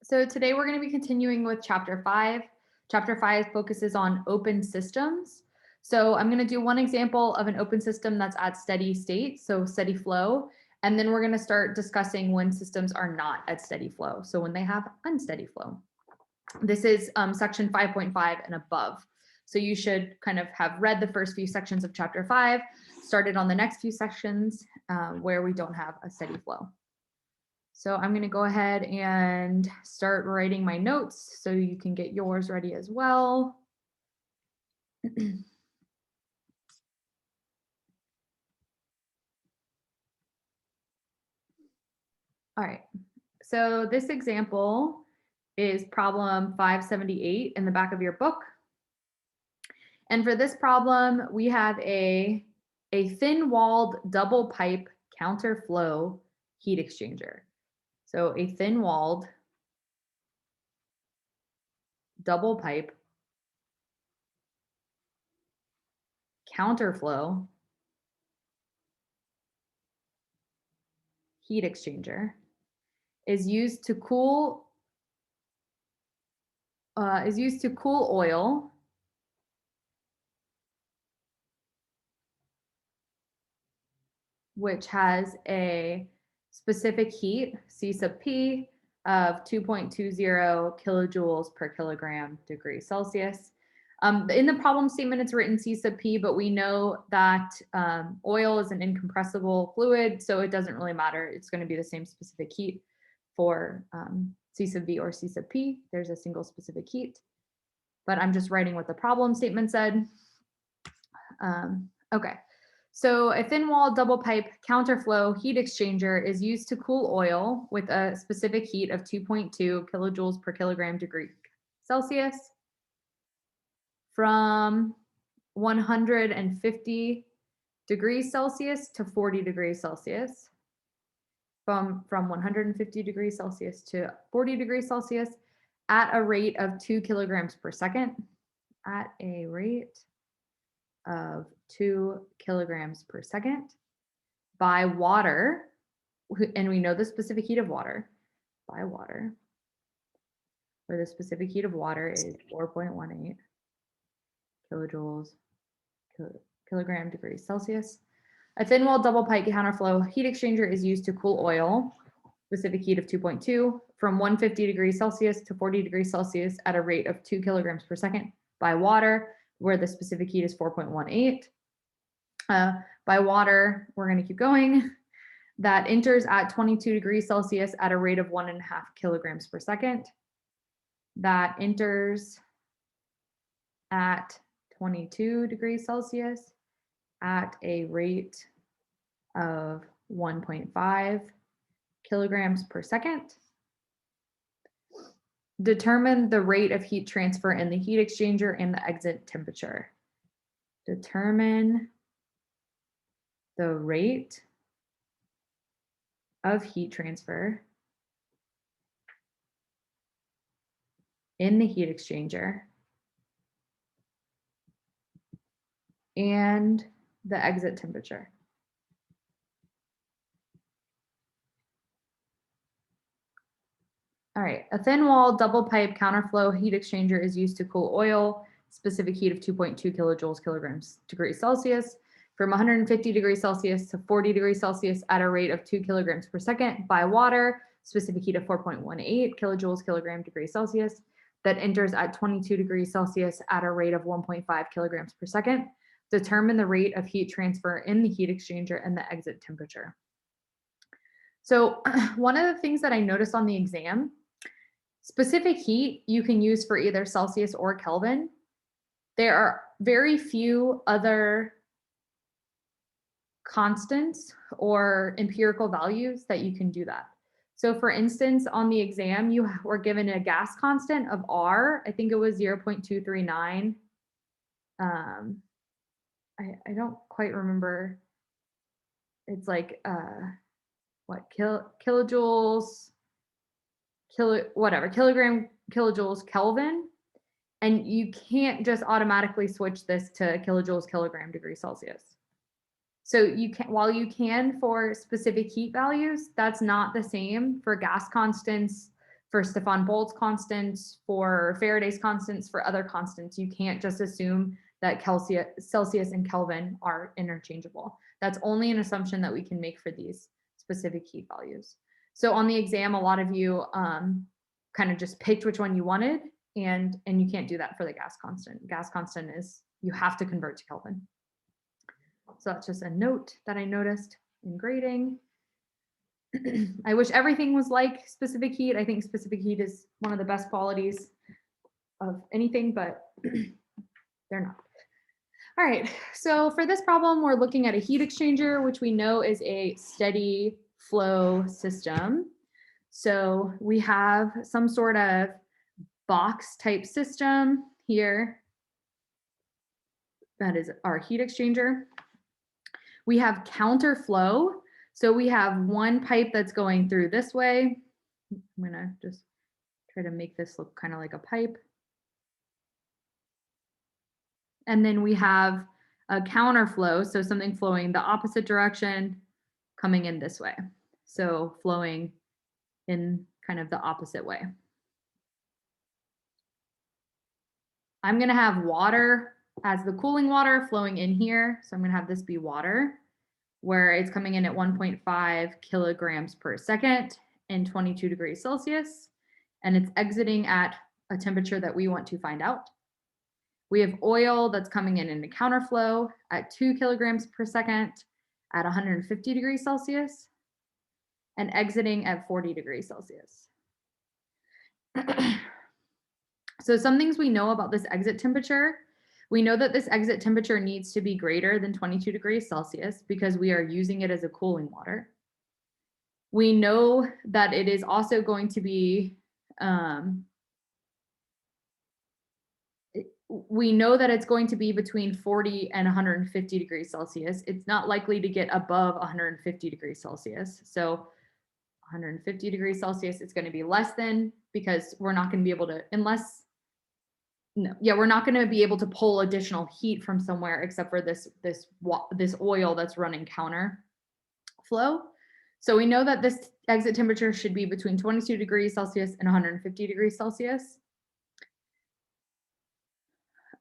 So today we're going to be continuing with chapter 5. Chapter 5 focuses on open systems. So I'm going to do one example of an open system that's at steady state, so steady flow, and then we're going to start discussing when systems are not at steady flow, so when they have unsteady flow. This is section 5.5 and above. So you should kind of have read the first few sections of chapter 5, started on the next few sections where we don't have a steady flow. So I'm going to go ahead and start writing my notes so you can get yours ready as well. All right, so this example is problem 578 in the back of your book. And for this problem, we have a thin-walled double pipe counterflow heat exchanger. So a thin-walled double pipe counterflow heat exchanger is used to cool oil which has a specific heat, C sub P, of 2.20 kilojoules per kilogram degree Celsius. In the problem statement, it's written C sub P, but we know that oil is an incompressible fluid, so it doesn't really matter. It's going to be the same specific heat for C sub V or C sub P. There's a single specific heat, but I'm just writing what the problem statement said. Okay. So a thin-walled double pipe counterflow heat exchanger is used to cool oil with a specific heat of 2.2 kilojoules per kilogram degree Celsius from 150 degrees Celsius to 40 degrees Celsius, from 150 degrees Celsius to 40 degrees Celsius at a rate of 2 kilograms per second, at a rate of 2 kilograms per second by water, and we know the specific heat of water, by water, where the specific heat of water is 4.18 kilojoules kilogram degrees Celsius. A thin-walled double pipe counterflow heat exchanger is used to cool oil, specific heat of 2.2, from 150 degrees Celsius to 40 degrees Celsius at a rate of 2 kilograms per second by water, where the specific heat is 4.18. By water, we're going to keep going. That enters at 22 degrees Celsius at a rate of 1.5 kilograms per second. That enters at 22 degrees Celsius at a rate of 1.5 kilograms per second. Determine the rate of heat transfer in the heat exchanger and the exit temperature. Determine the rate of heat transfer in the heat exchanger and the exit temperature. All right, a thin-walled double pipe counterflow heat exchanger is used to cool oil, specific heat of 2.2 kilojoules kilograms degrees Celsius, from 150 degrees Celsius to 40 degrees Celsius at a rate of 2 kilograms per second by water, specific heat of 4.18 kilojoules kilogram degrees Celsius, that enters at 22 degrees Celsius at a rate of 1.5 kilograms per second. Determine the rate of heat transfer in the heat exchanger and the exit temperature. So one of the things that I noticed on the exam, specific heat you can use for either Celsius or Kelvin. There are very few other constants or empirical values that you can do that. So for instance, on the exam, you were given a gas constant of R. I think it was 0.239. I don't quite remember. It's like what kilojoules, kilogram kilojoules Kelvin, and you can't just automatically switch this to kilojoules kilogram degree Celsius. So you can, while you can for specific heat values, that's not the same for gas constants, for Stefan Boltz's constants, for Faraday's constants, for other constants. You can't just assume that Celsius and Kelvin are interchangeable. That's only an assumption that we can make for these specific heat values. So on the exam, a lot of you kind of just picked which one you wanted, and you can't do that for the gas constant. Gas constant is, you have to convert to Kelvin. So that's just a note that I noticed in grading. I wish everything was like specific heat. I think specific heat is one of the best qualities of anything, but they're not. All right, so for this problem, we're looking at a heat exchanger, which we know is a steady flow system. So we have some sort of box type system here. That is our heat exchanger. We have counterflow. So we have one pipe that's going through this way. I'm gonna just try to make this look kind of like a pipe. And then we have a counterflow, so something flowing the opposite direction, coming in this way. So flowing in kind of the opposite way. I'm gonna have water as the cooling water flowing in here. So I'm gonna have this be water, where it's coming in at 1.5 kilograms per second and 22 degrees Celsius, and it's exiting at a temperature that we want to find out. We have oil that's coming in a counterflow at 2 kilograms per second at 150 degrees Celsius and exiting at 40 degrees Celsius. So some things we know about this exit temperature. We know that this exit temperature needs to be greater than 22 degrees Celsius because we are using it as a cooling water. We know that it is also going to be, we know that it's going to be between 40 and 150 degrees Celsius. It's not likely to get above 150 degrees Celsius. So 150 degrees Celsius, it's going to be less than, because we're not going to be able to, we're not going to be able to pull additional heat from somewhere except for this oil that's running counter flow. So we know that this exit temperature should be between 22 degrees Celsius and 150 degrees Celsius.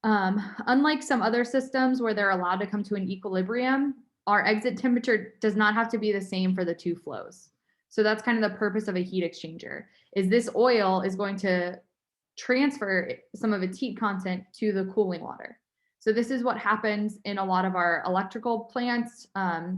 Unlike some other systems where they're allowed to come to an equilibrium, our exit temperature does not have to be the same for the two flows. So that's kind of the purpose of a heat exchanger, is this oil is going to transfer some of its heat content to the cooling water. So this is what happens in a lot of our electrical plants,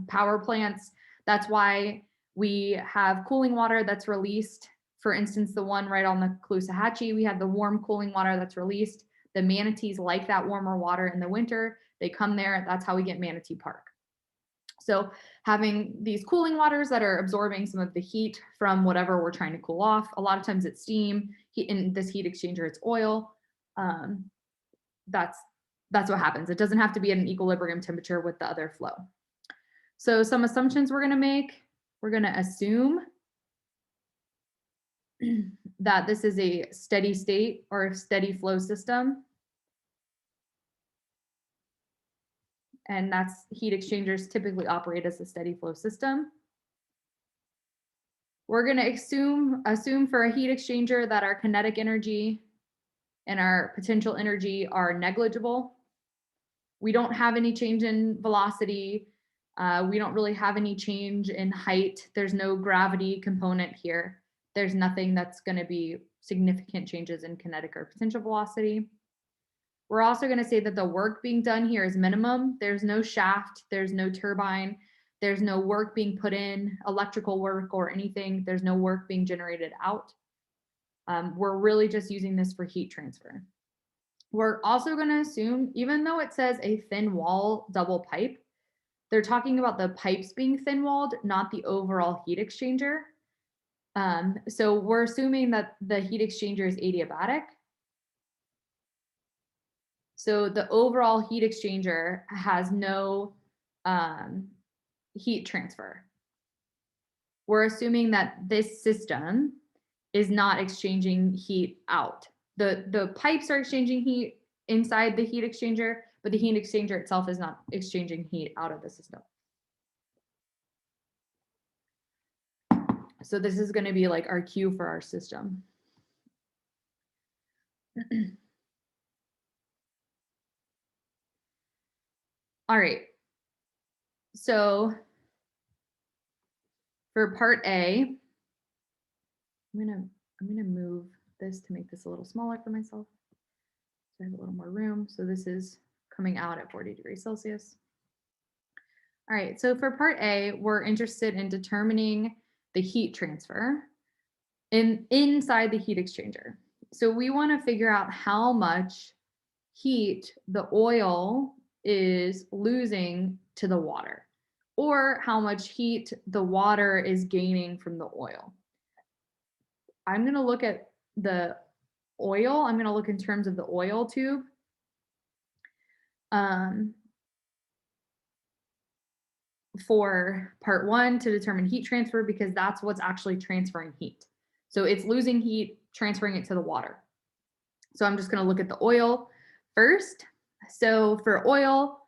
power plants. That's why we have cooling water that's released. For instance, the one right on the Caloosahatchee, we have the warm cooling water that's released. The manatees like that warmer water in the winter. They come there. That's how we get Manatee Park. So having these cooling waters that are absorbing some of the heat from whatever we're trying to cool off. A lot of times it's steam. In this heat exchanger, it's oil. That's what happens. It doesn't have to be at an equilibrium temperature with the other flow. So some assumptions we're going to make. We're going to assume that this is a steady state or a steady flow system. And that's heat exchangers typically operate as a steady flow system. We're going to assume for a heat exchanger that our kinetic energy and our potential energy are negligible. We don't have any change in velocity. We don't really have any change in height. There's no gravity component here. There's nothing that's going to be significant changes in kinetic or potential velocity. We're also going to say that the work being done here is minimum. There's no shaft, there's no turbine, there's no work being put in, electrical work or anything. There's no work being generated out. We're really just using this for heat transfer. We're also going to assume, even though it says a thin wall double pipe, they're talking about the pipes being thin walled, not the overall heat exchanger. So we're assuming that the heat exchanger is adiabatic. So the overall heat exchanger has no heat transfer. We're assuming that this system is not exchanging heat out. The pipes are exchanging heat inside the heat exchanger, but the heat exchanger itself is not exchanging heat out of the system. So this is going to be like our cue for our system. All right. So for part A, I'm gonna move this to make this a little smaller for myself. So I have a little more room. So this is coming out at 40 degrees Celsius. All right, so for part A, we're interested in determining the heat transfer inside the heat exchanger. So we want to figure out how much heat the oil is losing to the water, or how much heat the water is gaining from the oil. I'm going to look at the oil. I'm going to look in terms of the oil tube. For part 1 to determine heat transfer, because that's what's actually transferring heat. So it's losing heat, transferring it to the water. So I'm just going to look at the oil first. So for oil,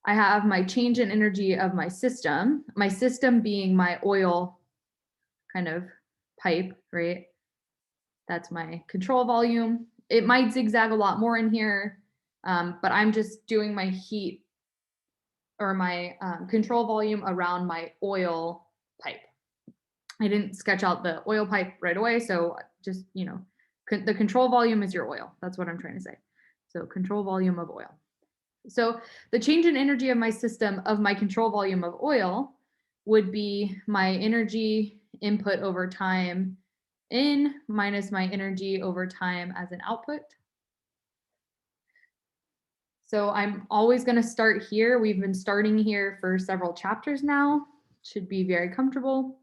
I have my change in energy of my system being my oil kind of pipe, right? That's my control volume. It might zigzag a lot more in here, but I'm just doing my heat or my control volume around my oil pipe. I didn't sketch out the oil pipe right away, so just, the control volume is your oil. That's what I'm trying to say. So control volume of oil. So the change in energy of my system of my control volume of oil would be my energy input over time in minus my energy over time as an output. So I'm always going to start here. We've been starting here for several chapters now. Should be very comfortable.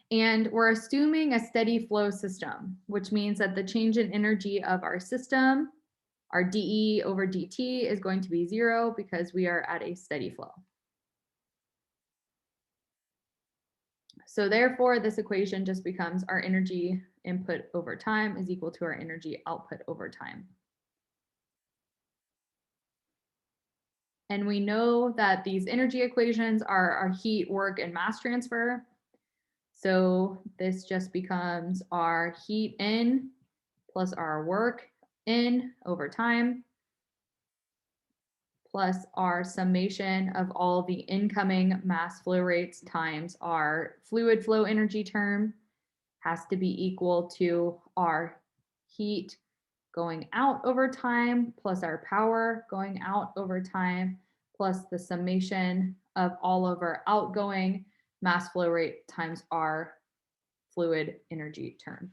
And we're assuming a steady flow system, which means that the change in energy of our system, our dE over dt, is going to be 0 because we are at a steady flow. So therefore, this equation just becomes our energy input over time is equal to our energy output over time. And we know that these energy equations are our heat, work, and mass transfer. So this just becomes our heat in plus our work in over time plus our summation of all the incoming mass flow rates times our fluid flow energy term has to be equal to our heat going out over time plus our power going out over time plus the summation of all of our outgoing mass flow rate times our fluid energy term.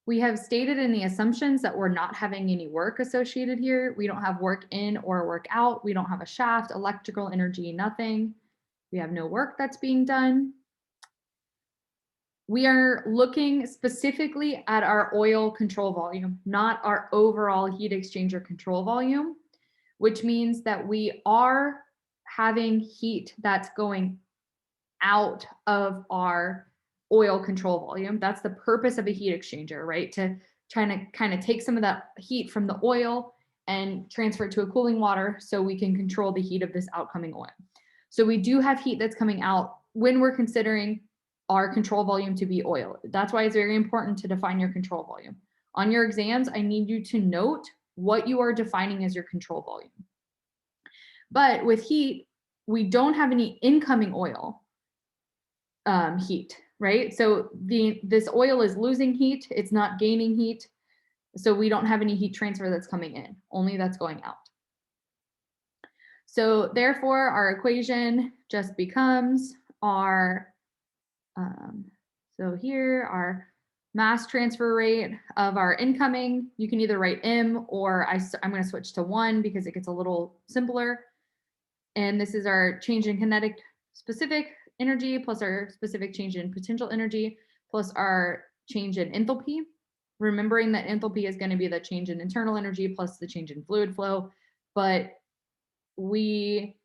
We have stated in the assumptions that we're not having any work associated here. We don't have work in or work out. We don't have a shaft, electrical energy, nothing. We have no work that's being done. We are looking specifically at our oil control volume, not our overall heat exchanger control volume, which means that we are having heat that's going out of our oil control volume. That's the purpose of a heat exchanger, right? To try to kind of take some of that heat from the oil and transfer it to a cooling water so we can control the heat of this outcoming oil. So we do have heat that's coming out when we're considering our control volume to be oil. That's why it's very important to define your control volume. On your exams, I need you to note what you are defining as your control volume. But with heat, we don't have any incoming oil heat, right? So this oil is losing heat, it's not gaining heat. So we don't have any heat transfer that's coming in, only that's going out. So therefore, our equation just becomes our, so here, our mass transfer rate of our incoming. You can either write M or I'm going to switch to 1 because it gets a little simpler. And this is our change in kinetic specific energy plus our specific change in potential energy plus our change in enthalpy. Remembering that enthalpy is going to be the change in internal energy plus the change in fluid flow. But we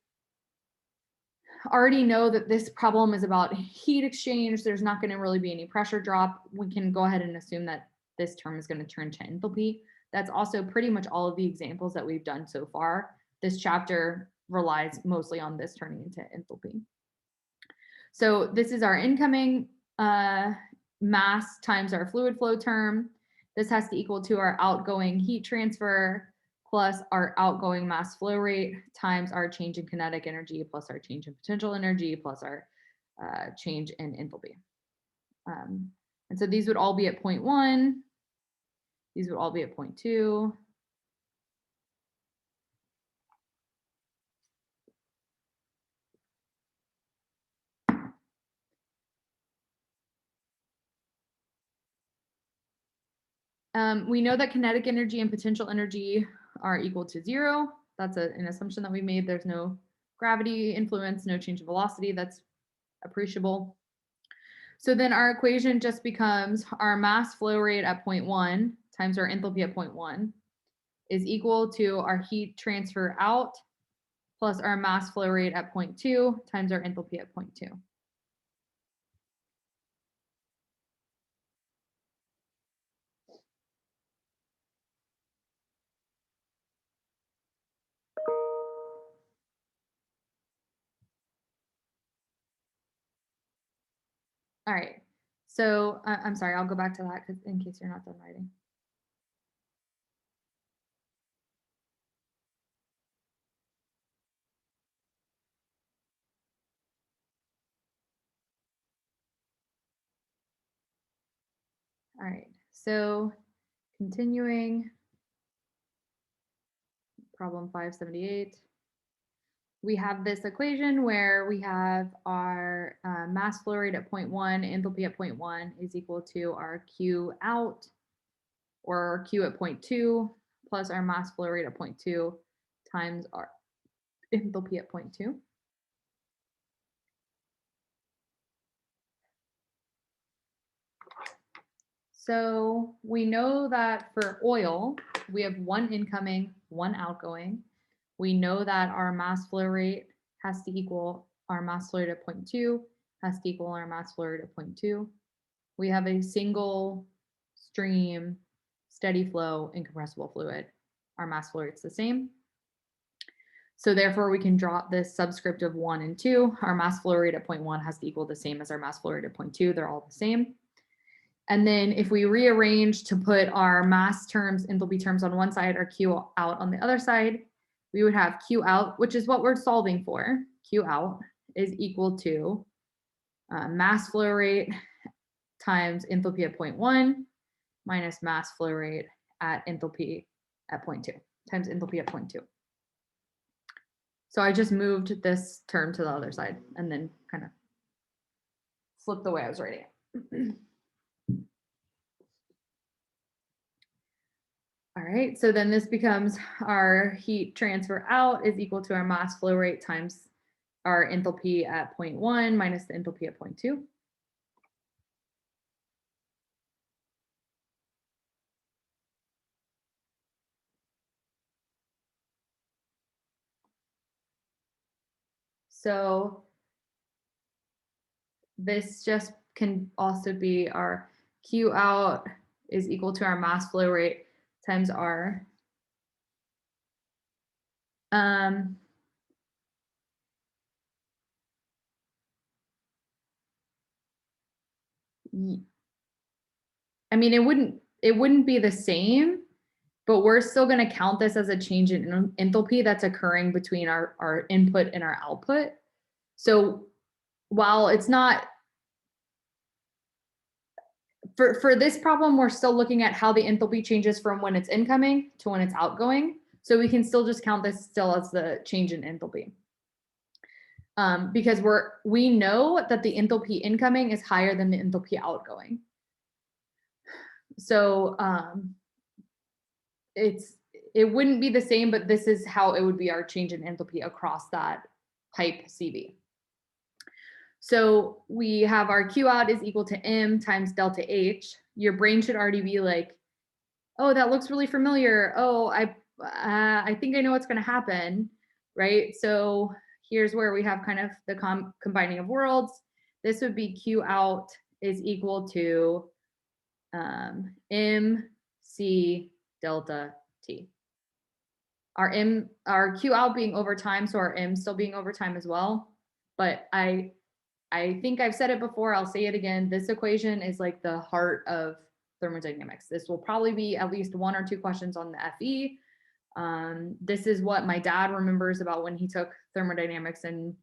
already know that this problem is about heat exchange. There's not going to really be any pressure drop. We can go ahead and assume that this term is going to turn to enthalpy. That's also pretty much all of the examples that we've done so far. This chapter relies mostly on this turning into enthalpy. So this is our incoming mass times our fluid flow term. This has to equal to our outgoing heat transfer plus our outgoing mass flow rate times our change in kinetic energy plus our change in potential energy plus our change in enthalpy. And so these would all be at 0.1. These would all be at 0.2. We know that kinetic energy and potential energy are equal to 0. That's an assumption that we made. There's no gravity influence, no change in velocity. That's appreciable. So then our equation just becomes our mass flow rate at 0.1 times our enthalpy at 0.1 is equal to our heat transfer out plus our mass flow rate at 0.2 times our enthalpy at 0.2. All right. So I'm sorry, I'll go back to that in case you're not done writing. All right, so continuing, problem 578. We have this equation where we have our mass flow rate at 0.1, enthalpy at 0.1 is equal to our Q out, or Q at 0.2, plus our mass flow rate at 0.2 times our enthalpy at 0.2. So we know that for oil, we have one incoming, one outgoing. We know that our mass flow rate has to equal our mass flow rate at 0.2, has to equal our mass flow rate at 0.2. We have a single stream, steady flow, incompressible fluid. Our mass flow rate's the same. So therefore we can drop this subscript of 1 and 2. Our mass flow rate at 0.1 has to equal the same as our mass flow rate at 0.2. They're all the same. And then if we rearrange to put our mass terms, enthalpy terms on one side, or Q out on the other side, we would have Q out, which is what we're solving for. Q out is equal to mass flow rate times enthalpy at 0.1 minus mass flow rate at enthalpy at 0.2 times enthalpy at 0.2. So I just moved this term to the other side and then kind of flipped the way I was writing it. All right, so then this becomes our heat transfer out is equal to our mass flow rate times our enthalpy at 0.1 minus the enthalpy at 0.2. So this just can also be our Q out is equal to our mass flow rate times R. I mean, it wouldn't be the same, but we're still going to count this as a change in enthalpy that's occurring between our input and our output. So while it's not, for this problem, we're still looking at how the enthalpy changes from when it's incoming to when it's outgoing. So we can still just count this still as the change in enthalpy. Because we know that the enthalpy incoming is higher than the enthalpy outgoing. So it wouldn't be the same, but this is how it would be our change in enthalpy across that pipe CV. So we have our Q out is equal to M times delta H. Your brain should already be like, oh, that looks really familiar. Oh, I think I know what's going to happen, right? So here's where we have kind of the combining of worlds. This would be Q out is equal to MC delta T. Our Q out being over time, so our M still being over time as well. But I I think I've said it before, I'll say it again. This equation is like the heart of thermodynamics. This will probably be at least 1 or 2 questions on the FE. This is what my dad remembers about when he took thermodynamics in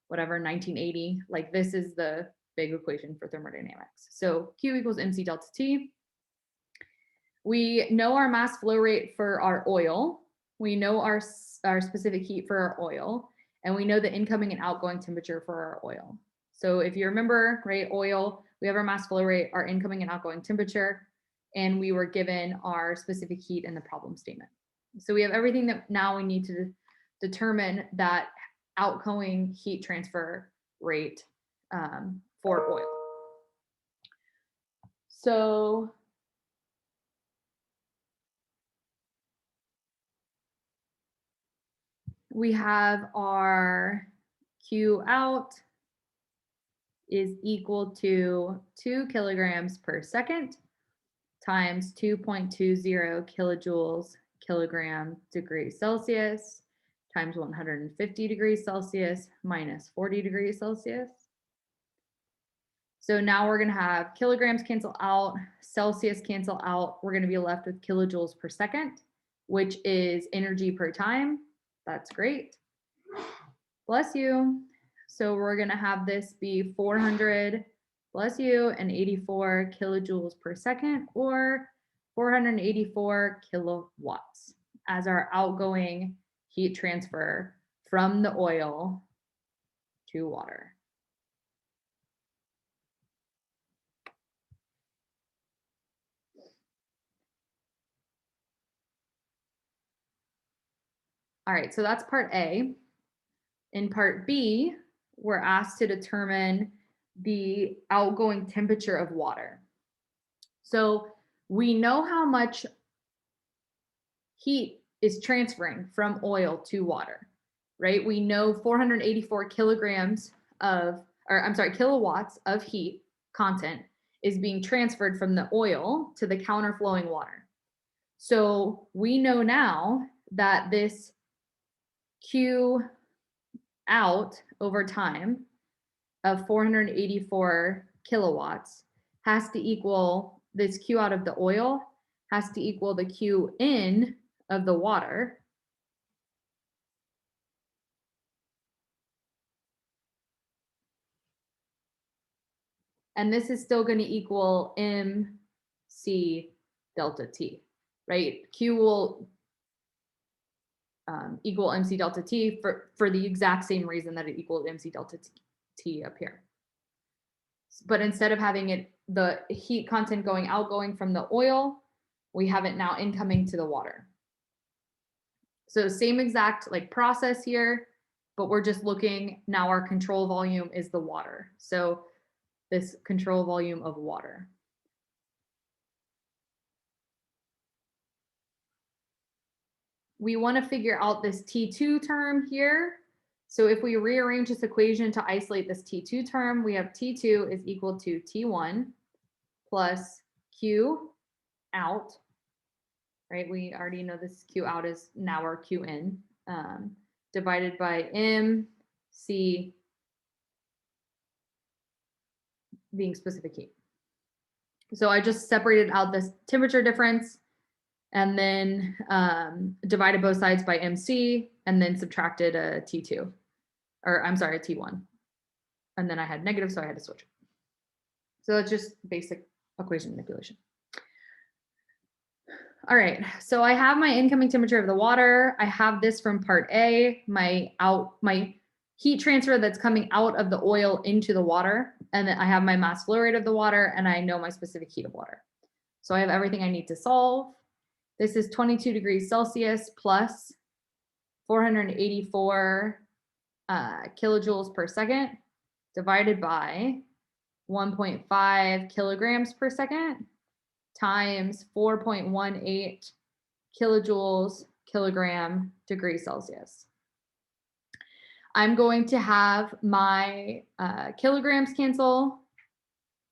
whatever, 1980. Like this is the big equation for thermodynamics. So Q equals mc delta T. We know our mass flow rate for our oil. We know our specific heat for our oil, and we know the incoming and outgoing temperature for our oil. So if you remember, right, oil, we have our mass flow rate, our incoming and outgoing temperature, and we were given our specific heat in the problem statement. So we have everything that now we need to determine that outgoing heat transfer rate for oil. So we have our Q out is equal to 2 kilograms per second times 2.20 kilojoules kilogram degrees Celsius times 150 degrees Celsius minus 40 degrees Celsius. So now we're going to have kilograms cancel out, Celsius cancel out. We're going to be left with kilojoules per second, which is energy per time. That's great. Bless you. So we're going to have this be 400, bless you, and 84 kilojoules per second, or 484 kilowatts as our outgoing heat transfer from the oil to water. All right, so that's part A. In part B, we're asked to determine the outgoing temperature of water. So we know how much heat is transferring from oil to water, right? We know 484 kilograms of, or I'm sorry, kilowatts of heat content is being transferred from the oil to the counterflowing water. So we know now that this Q out over time of 484 kilowatts has to equal this Q out of the oil has to equal the Q in of the water. And this is still going to equal MC delta T, right? Q will equal MC delta T for the exact same reason that it equaled MC delta T up here. But instead of having it, the heat content outgoing from the oil, we have it now incoming to the water. So same exact like process here, but we're just looking now our control volume is the water. So this control volume of water. We want to figure out this T2 term here. So if we rearrange this equation to isolate this T2 term, we have T2 is equal to T1 plus Q out, right? We already know this Q out is now our Q in, divided by MC being specific heat. So I just separated out this temperature difference and then divided both sides by MC and then subtracted a T2, or I'm sorry, a T1. And then I had negative, so I had to switch it. So that's just basic equation manipulation. All right, so I have my incoming temperature of the water. I have this from part A, my heat transfer that's coming out of the oil into the water. And then I have my mass flow rate of the water, and I know my specific heat of water. So I have everything I need to solve. This is 22 degrees Celsius plus 484 kilojoules per second divided by 1.5 kilograms per second times 4.18 kilojoules kilogram degrees Celsius. I'm going to have my kilograms cancel.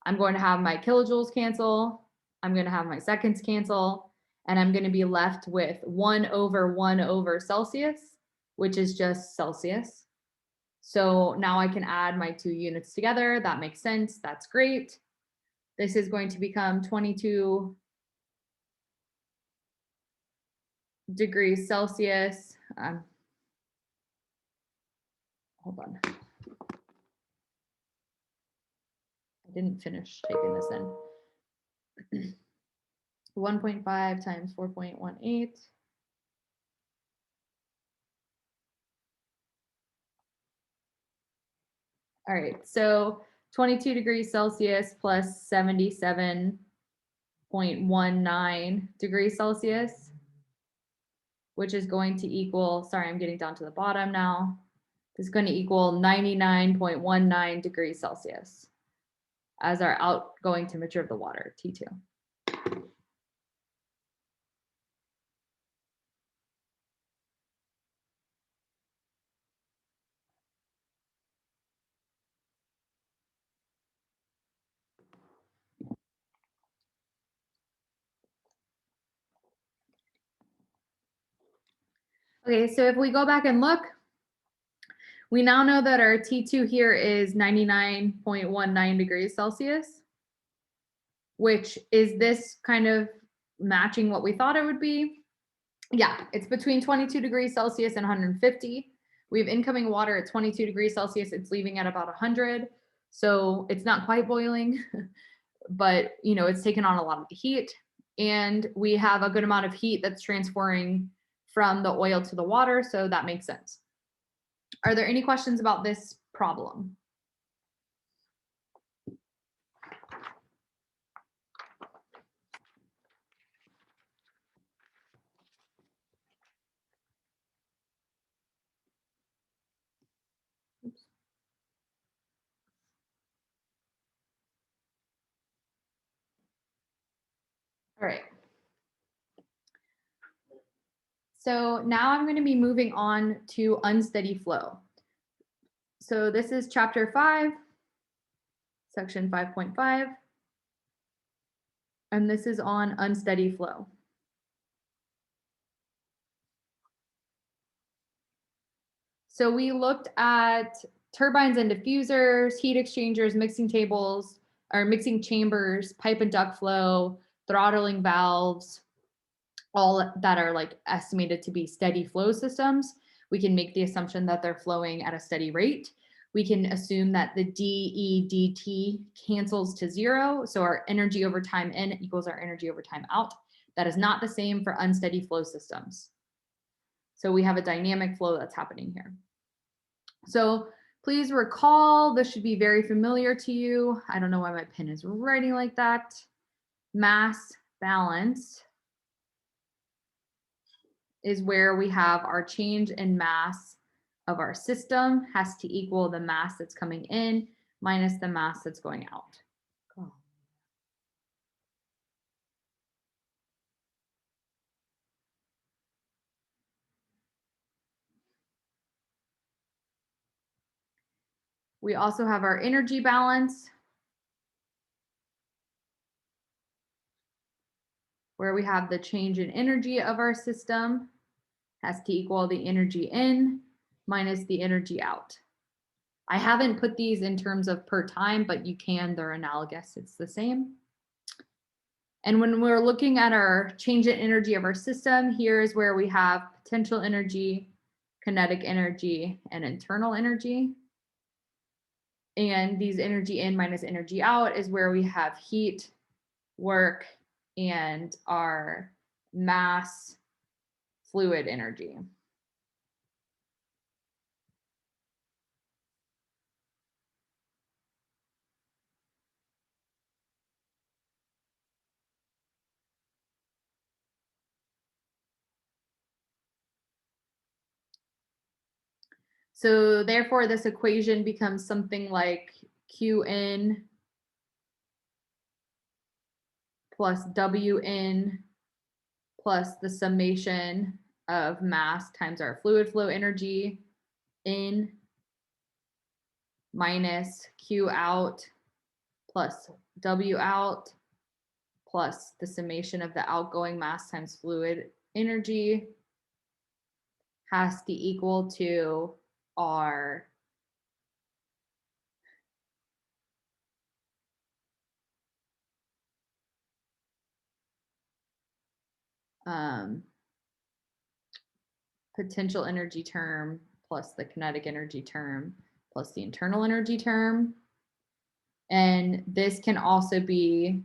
I'm going to have my kilojoules cancel. I'm going to have my seconds cancel. And I'm going to be left with 1 over Celsius, which is just Celsius. So now I can add my two units together. That makes sense. That's great. This is going to become 22 degrees Celsius. Hold on. I didn't finish taking this in. 1.5 times 4.18. All right, so 22 degrees Celsius plus 77.19 degrees Celsius, which is going to equal, sorry, I'm getting down to the bottom now. This is going to equal 99.19 degrees Celsius as our outgoing temperature of the water, T2. Okay, so if we go back and look, we now know that our T2 here is 99.19 degrees Celsius, which is this kind of matching what we thought it would be. Yeah, it's between 22 degrees Celsius and 150. We have incoming water at 22 degrees Celsius. It's leaving at about 100. So it's not quite boiling, but it's taken on a lot of the heat. And we have a good amount of heat that's transferring from the oil to the water. So that makes sense. Are there any questions about this problem? Oops. All right. So now I'm going to be moving on to unsteady flow. So this is chapter 5, section 5.5, and this is on unsteady flow. So we looked at turbines and diffusers, heat exchangers, mixing tables, or mixing chambers, pipe and duct flow, throttling valves, all that are like estimated to be steady flow systems. We can make the assumption that they're flowing at a steady rate. We can assume that the dE dt cancels to 0. So our energy over time in equals our energy over time out. That is not the same for unsteady flow systems. So we have a dynamic flow that's happening here. So please recall, this should be very familiar to you. I don't know why my pen is writing like that. Mass balance is where we have our change in mass of our system has to equal the mass that's coming in minus the mass that's going out. Cool. We also have our energy balance, where we have the change in energy of our system has to equal the energy in minus the energy out. I haven't put these in terms of per time, but you can, they're analogous, it's the same. And when we're looking at our change in energy of our system, here's where we have potential energy, kinetic energy, and internal energy. And these energy in minus energy out is where we have heat, work, and our mass fluid energy. So therefore, this equation becomes something like Qn plus Wn plus the summation of mass times our fluid flow energy in minus Q out plus W out plus the summation of the outgoing mass times fluid energy has to equal to our potential energy term plus the kinetic energy term plus the internal energy term. And this can also be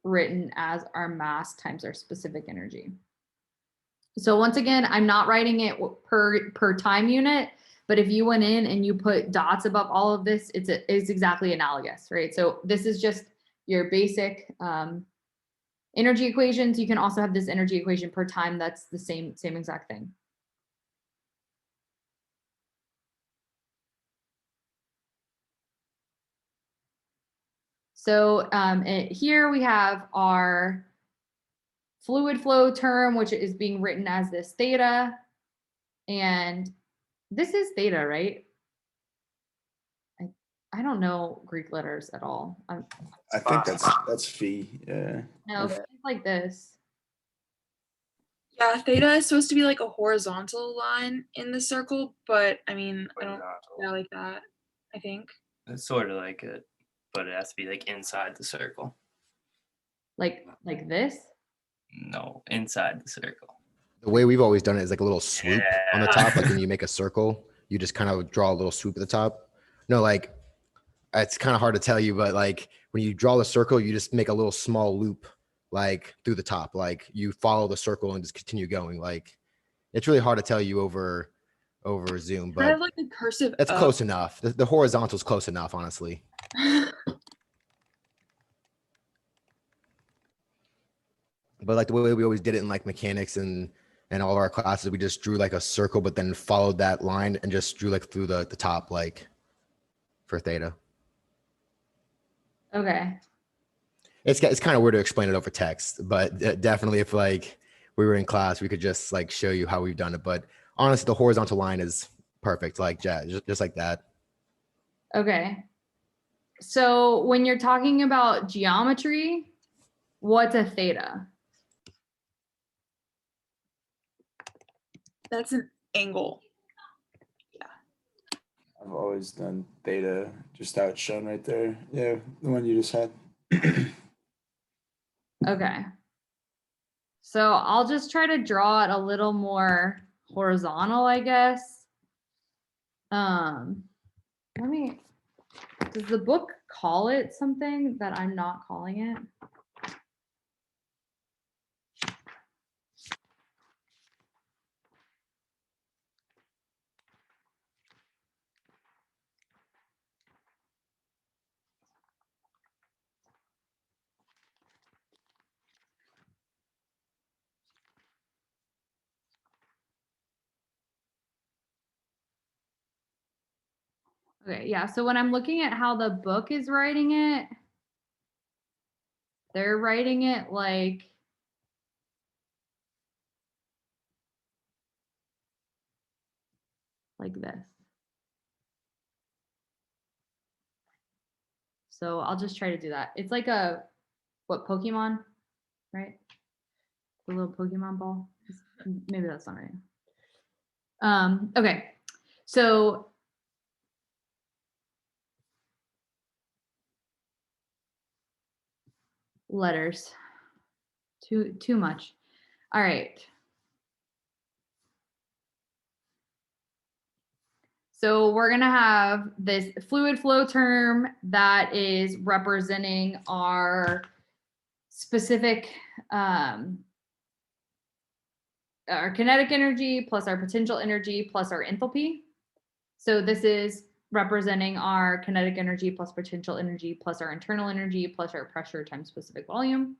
written as our mass times our specific energy. So once again, I'm not writing it per time unit, but if you went in and you put dots above all of this, it's exactly analogous, right? So this is just your basic energy equations. You can also have this energy equation per time. That's the same exact thing. So here we have our fluid flow term, which is being written as this theta. And this is theta, right? I don't know Greek letters at all. I think that's phi. Yeah. No, it's like this. Yeah, theta is supposed to be like a horizontal line in the circle, but I mean, I don't like that, I think. It's sort of like it, but it has to be like inside the circle. Like this? No, inside the circle. The way we've always done it is like a little swoop on the top. Like when you make a circle, you just kind of draw a little swoop at the top. No, like it's kind of hard to tell you, but like when you draw the circle, you just make a little small loop like through the top. Like you follow the circle and just continue going. Like it's really hard to tell you over Zoom, I but have like a cursive. that's close enough. The horizontal is close enough, honestly. But like the way we always did it in like mechanics and all of our classes, we just drew like a circle, but then followed that line and just drew like through the top, like for theta. Okay. It's kind of weird to explain it over text, but definitely if like we were in class, we could just like show you how we've done it. But honestly, the horizontal line is perfect, like just like that. Okay. So when you're talking about geometry, what's a theta? That's an angle. I've always done theta, just how it's shown right there. Yeah, the one you just had. Okay. So I'll just try to draw it a little more horizontal, I guess. Does the book call it something that I'm not calling it? Okay, yeah, so when I'm looking at how the book is writing it, they're writing it like this. So I'll just try to do that. It's like what, Pokemon, right? The little Pokemon ball. Maybe that's not right. Okay, so letters, too much. All right. So we're gonna have this fluid flow term that is representing our specific, our kinetic energy plus our potential energy plus our enthalpy. So this is representing our kinetic energy plus potential energy plus our internal energy plus our pressure times specific volume.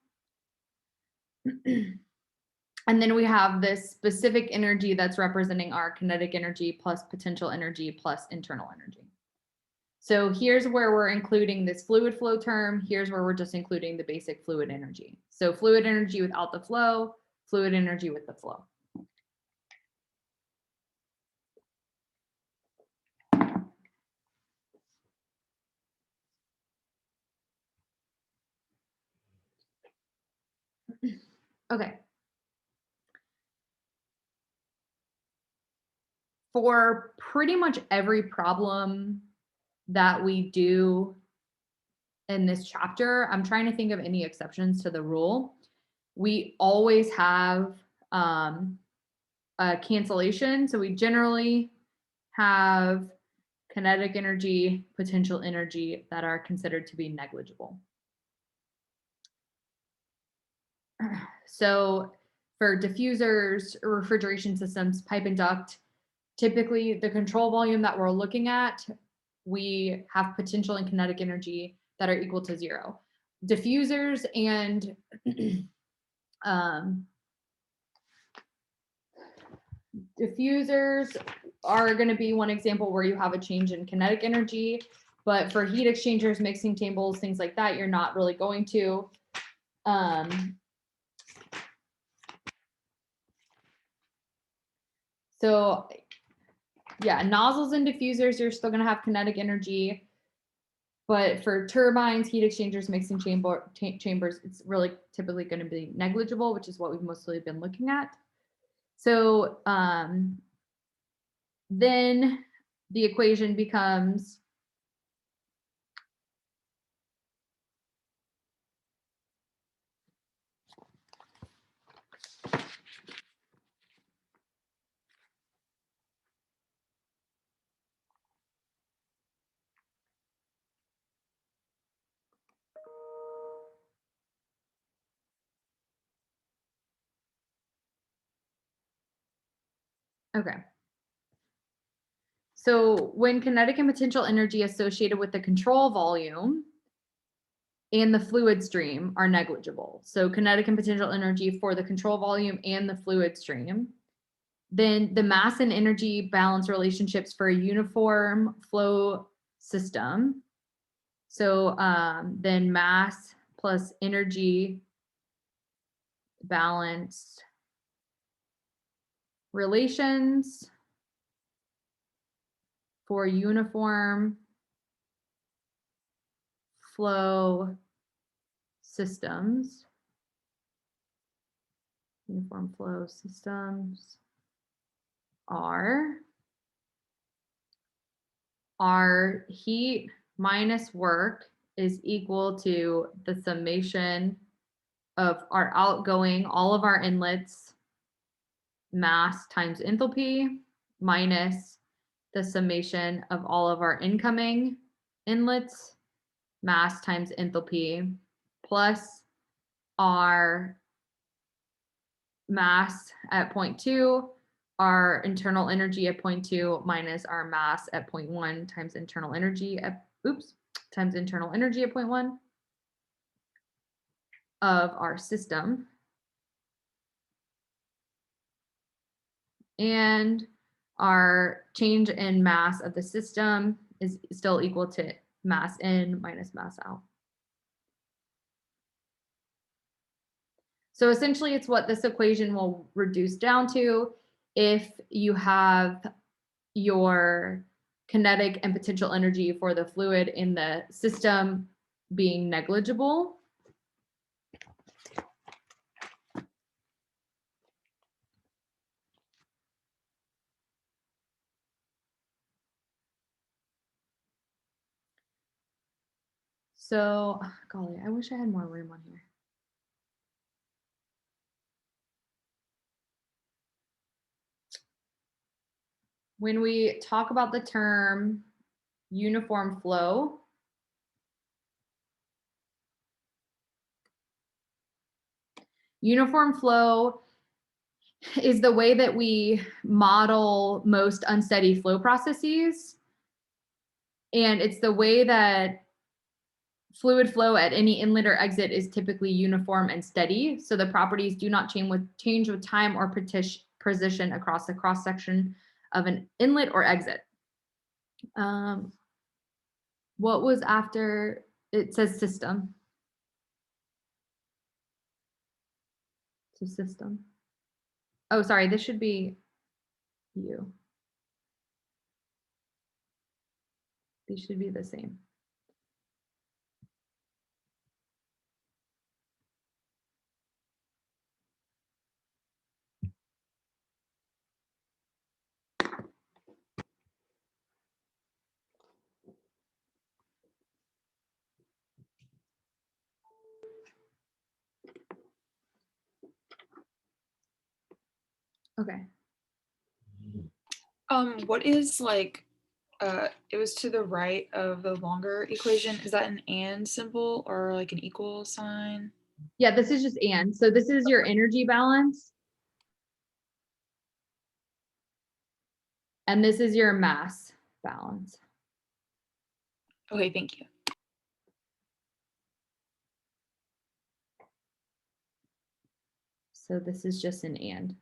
And then we have this specific energy that's representing our kinetic energy plus potential energy plus internal energy. So here's where we're including this fluid flow term. Here's where we're just including the basic fluid energy. So fluid energy without the flow, fluid energy with the flow. Okay. For pretty much every problem that we do in this chapter, I'm trying to think of any exceptions to the rule. We always have cancellation. So we generally have kinetic energy, potential energy that are considered to be negligible. So for diffusers, refrigeration systems, pipe and duct, typically the control volume that we're looking at, we have potential and kinetic energy that are equal to 0. Diffusers and diffusers are going to be one example where you have a change in kinetic energy, but for heat exchangers, mixing tables, things like that, you're not really going to. So yeah, nozzles and diffusers, you're still going to have kinetic energy. But for turbines, heat exchangers, mixing chambers, it's really typically going to be negligible, which is what we've mostly been looking at. So then the equation becomes okay. So when kinetic and potential energy associated with the control volume and the fluid stream are negligible, so kinetic and potential energy for the control volume and the fluid stream, then the mass and energy balance relationships for a uniform flow system. So then mass plus energy balance relations for uniform flow systems. Uniform flow systems are our heat minus work is equal to the summation of our outgoing, all of our inlets, mass times enthalpy, minus the summation of all of our incoming inlets, mass times enthalpy, plus our mass at 0.2, our internal energy at 0.2 minus our mass at 0.1 times internal energy at, times internal energy at 0.1 of our system. And our change in mass of the system is still equal to mass in minus mass out. So essentially it's what this equation will reduce down to if you have your kinetic and potential energy for the fluid in the system being negligible. So, golly, I wish I had more room on here. When we talk about the term uniform flow, uniform flow is the way that we model most unsteady flow processes. And it's the way that fluid flow at any inlet or exit is typically uniform and steady. So the properties do not change with time or position across the cross section of an inlet or exit. What was after, it says system. So system. Oh, sorry, this should be you. These should be the same. Okay. What is like, it was to the right of the longer equation. Is that an and symbol or like an equal sign? Yeah, this is just and. So this is your energy balance. And this is your mass balance. Okay, thank you. So this is just an and.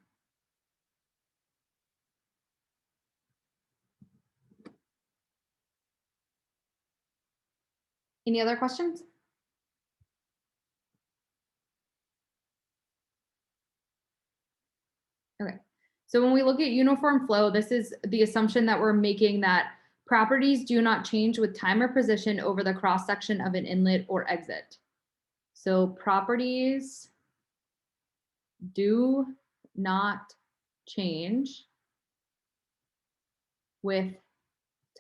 Any other questions? Okay. So when we look at uniform flow, this is the assumption that we're making that properties do not change with time or position over the cross section of an inlet or exit. So properties do not change with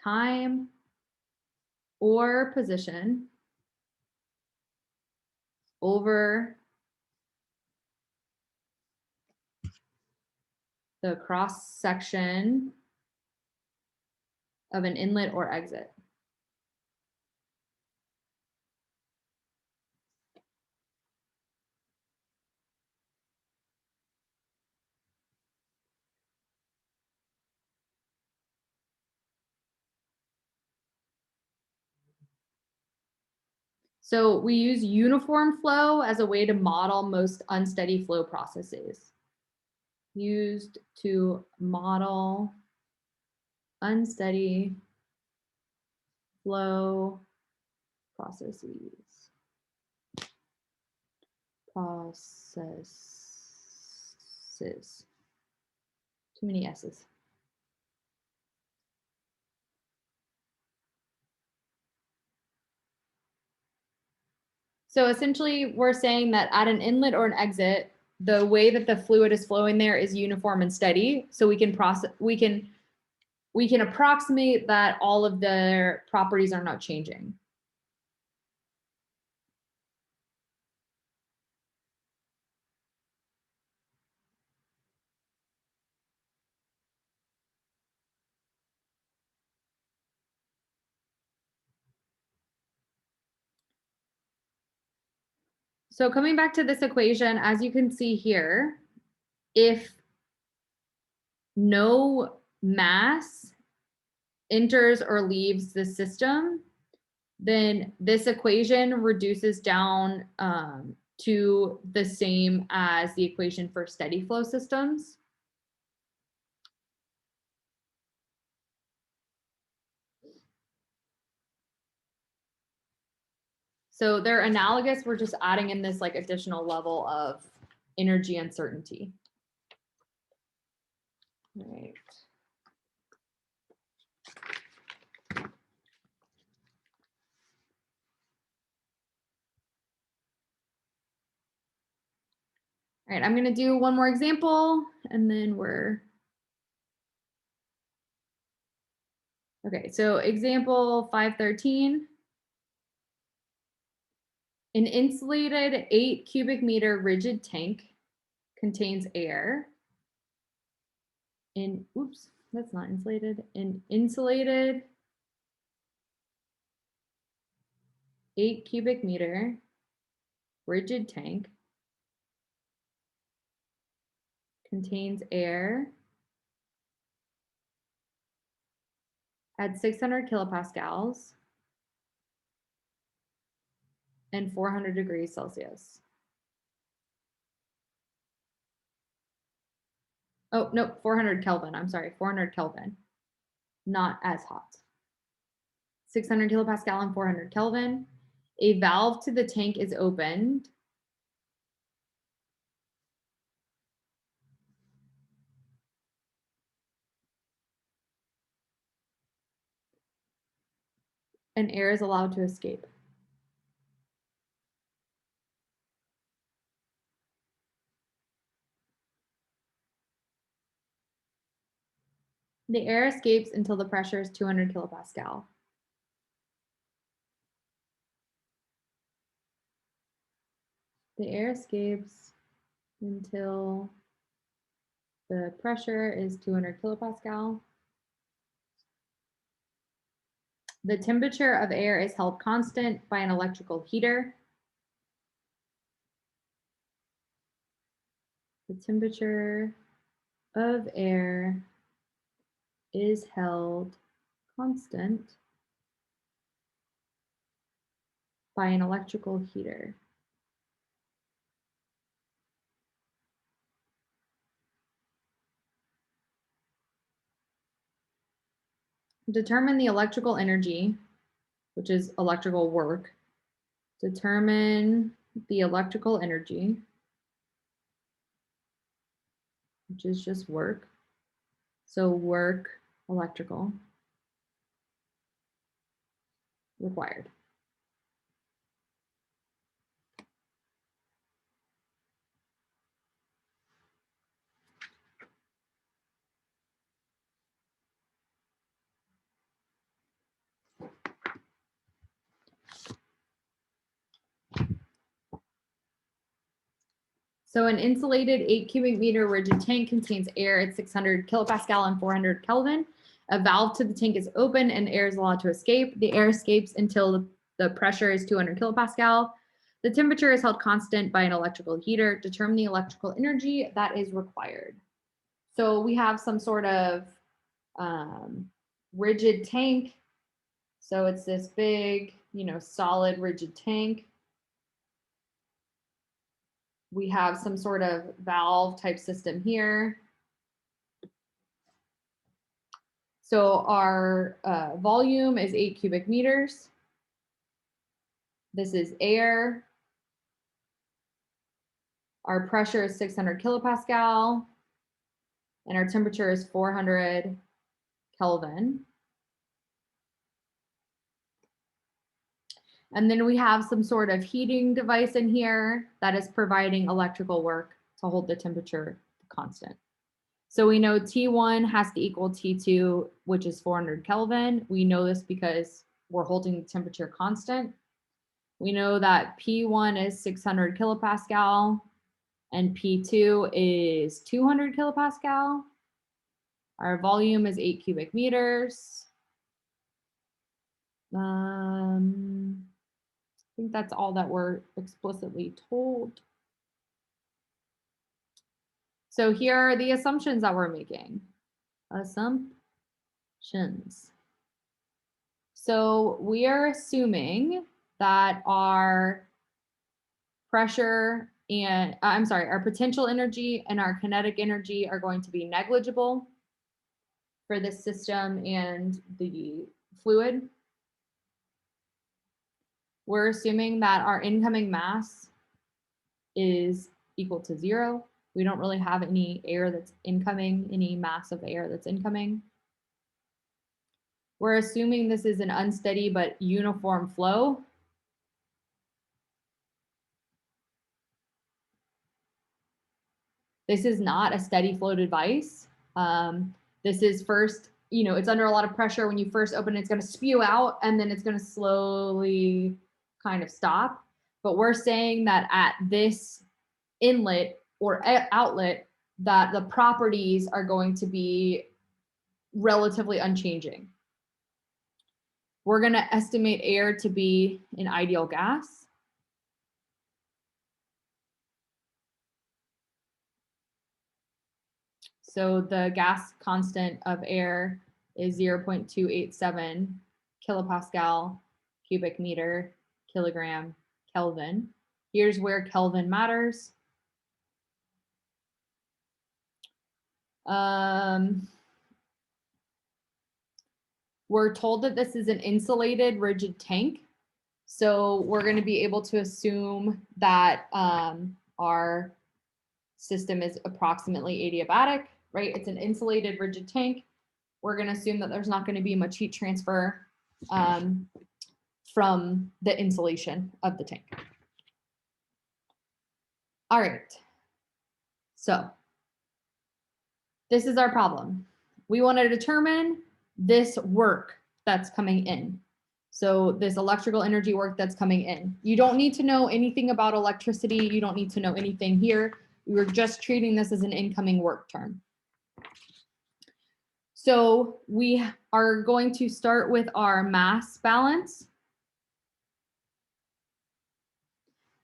time or position over the cross section of an inlet or exit. So we use uniform flow as a way to model most unsteady flow processes. Used to model unsteady flow processes. Too many S's. So essentially, we're saying that at an inlet or an exit, the way that the fluid is flowing there is uniform and steady. So we can approximate that all of their properties are not changing. So coming back to this equation, as you can see here, if no mass enters or leaves the system, then this equation reduces down to the same as the equation for steady flow systems. So they're analogous. We're just adding in this like additional level of energy uncertainty. Right. All right, I'm going to do one more example and then we're okay. So example 513. An insulated 8 cubic meter rigid tank contains air. Oops, that's not insulated. An insulated 8 cubic meter rigid tank contains air at 600 kilopascals and 400 degrees Celsius. Oh, no, 400 Kelvin. I'm sorry, 400 Kelvin. Not as hot. 600 kilopascal and 400 Kelvin. A valve to the tank is opened. And air is allowed to escape. The air escapes until the pressure is 200 kilopascal. The air escapes until The pressure is 200 kilopascal. The temperature of air is held constant by an electrical heater. The temperature of air is held constant by an electrical heater. Determine the electrical energy, which is electrical work. Determine the electrical energy, which is just work. So work, electrical, required. So an insulated 8 cubic meter rigid tank contains air at 600 kilopascal and 400 Kelvin. A valve to the tank is open and air is allowed to escape. The air escapes until the pressure is 200 kilopascal. The temperature is held constant by an electrical heater. Determine the electrical energy that is required. So we have some sort of rigid tank. So it's this big, solid rigid tank. We have some sort of valve type system here. So our volume is 8 cubic meters. This is air. Our pressure is 600 kilopascal. And our temperature is 400 Kelvin. And then we have some sort of heating device in here that is providing electrical work to hold the temperature constant. So we know T1 has to equal T2, which is 400 Kelvin. We know this because we're holding the temperature constant. We know that P1 is 600 kilopascal and P2 is 200 kilopascal. Our volume is 8 cubic meters. I think that's all that we're explicitly told. So here are the assumptions that we're making. Assumptions. So we are assuming that our pressure and, our potential energy and our kinetic energy are going to be negligible for this system and the fluid. We're assuming that our incoming mass is equal to 0. We don't really have any air that's incoming, any mass of air that's incoming. We're assuming this is an unsteady but uniform flow. This is not a steady flow device. This is first, it's under a lot of pressure. When you first open it, it's going to spew out and then it's going to slowly kind of stop. But we're saying that at this inlet or outlet, that the properties are going to be relatively unchanging. We're going to estimate air to be an ideal gas. So the gas constant of air is 0.287 kilopascal cubic meter kilogram Kelvin. Here's where Kelvin matters. We're told that this is an insulated rigid tank. So we're going to be able to assume that our system is approximately adiabatic, right? It's an insulated rigid tank. We're going to assume that there's not going to be much heat transfer from the insulation of the tank. All right. So this is our problem. We want to determine this work that's coming in. So this electrical energy work that's coming in. You don't need to know anything about electricity. You don't need to know anything here. We were just treating this as an incoming work term. So we are going to start with our mass balance.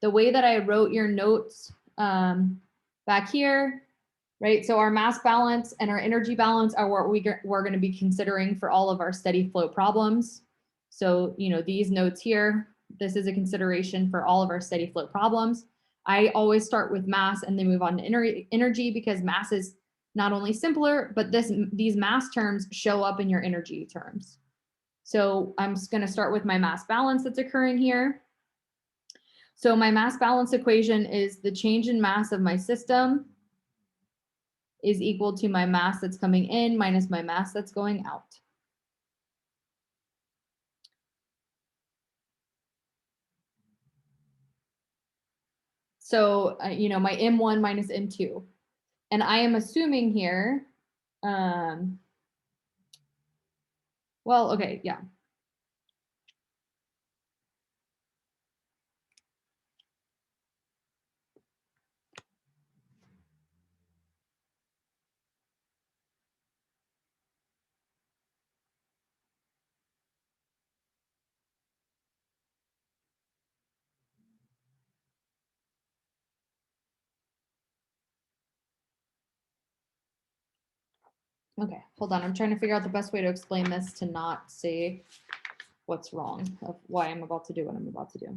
The way that I wrote your notes back here, right? So our mass balance and our energy balance are what we're going to be considering for all of our steady flow problems. So, you know, these notes here, this is a consideration for all of our steady flow problems. I always start with mass and then move on to energy because mass is not only simpler, but these mass terms show up in your energy terms. So I'm just going to start with my mass balance that's occurring here. So my mass balance equation is the change in mass of my system is equal to my mass that's coming in minus my mass that's going out. So, you know, my M1 minus M2. And I am assuming here, well, okay, yeah. Okay, hold on. I'm trying to figure out the best way to explain this to not say what's wrong of why I'm about to do what I'm about to do.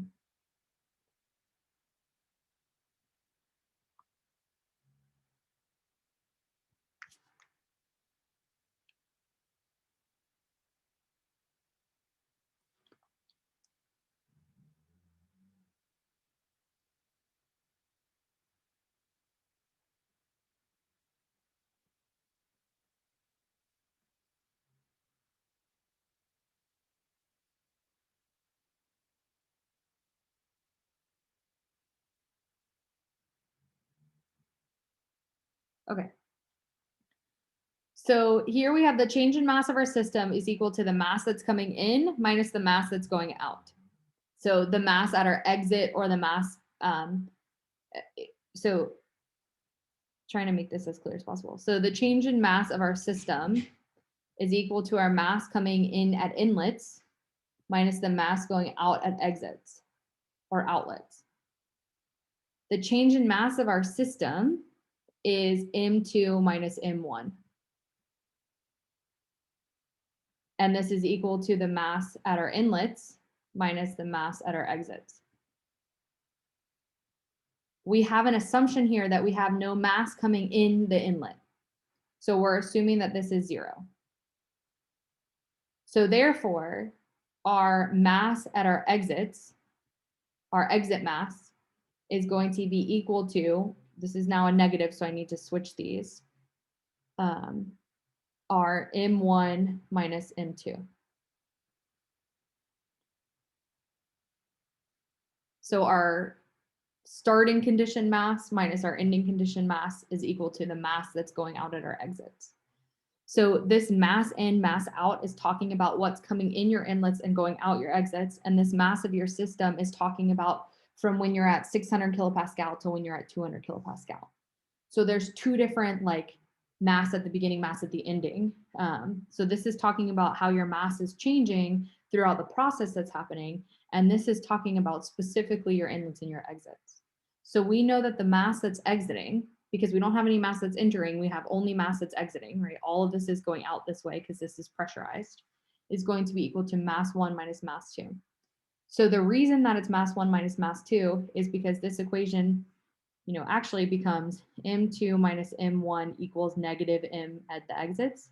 Okay. So here we have the change in mass of our system is equal to the mass that's coming in minus the mass that's going out. So the mass at our exit or the mass, so trying to make this as clear as possible. So the change in mass of our system is equal to our mass coming in at inlets minus the mass going out at exits or outlets. The change in mass of our system is M2 minus M1. And this is equal to the mass at our inlets minus the mass at our exits. We have an assumption here that we have no mass coming in the inlet. So we're assuming that this is 0. So therefore, our mass at our exits, our exit mass, is going to be equal to, this is now a negative, so I need to switch these, our M1 minus M2. So our starting condition mass minus our ending condition mass is equal to the mass that's going out at our exits. So this mass in, mass out is talking about what's coming in your inlets and going out your exits. And this mass of your system is talking about from when you're at 600 kilopascal to when you're at 200 kilopascal. So there's two different like mass at the beginning, mass at the ending. So this is talking about how your mass is changing throughout the process that's happening. And this is talking about specifically your inlets and your exits. So we know that the mass that's exiting, because we don't have any mass that's entering, we have only mass that's exiting, right? All of this is going out this way because this is pressurized, is going to be equal to mass 1 minus mass 2. So the reason that it's mass 1 minus mass 2 is because this equation, you know, actually becomes M2 minus M1 equals negative M at the exits.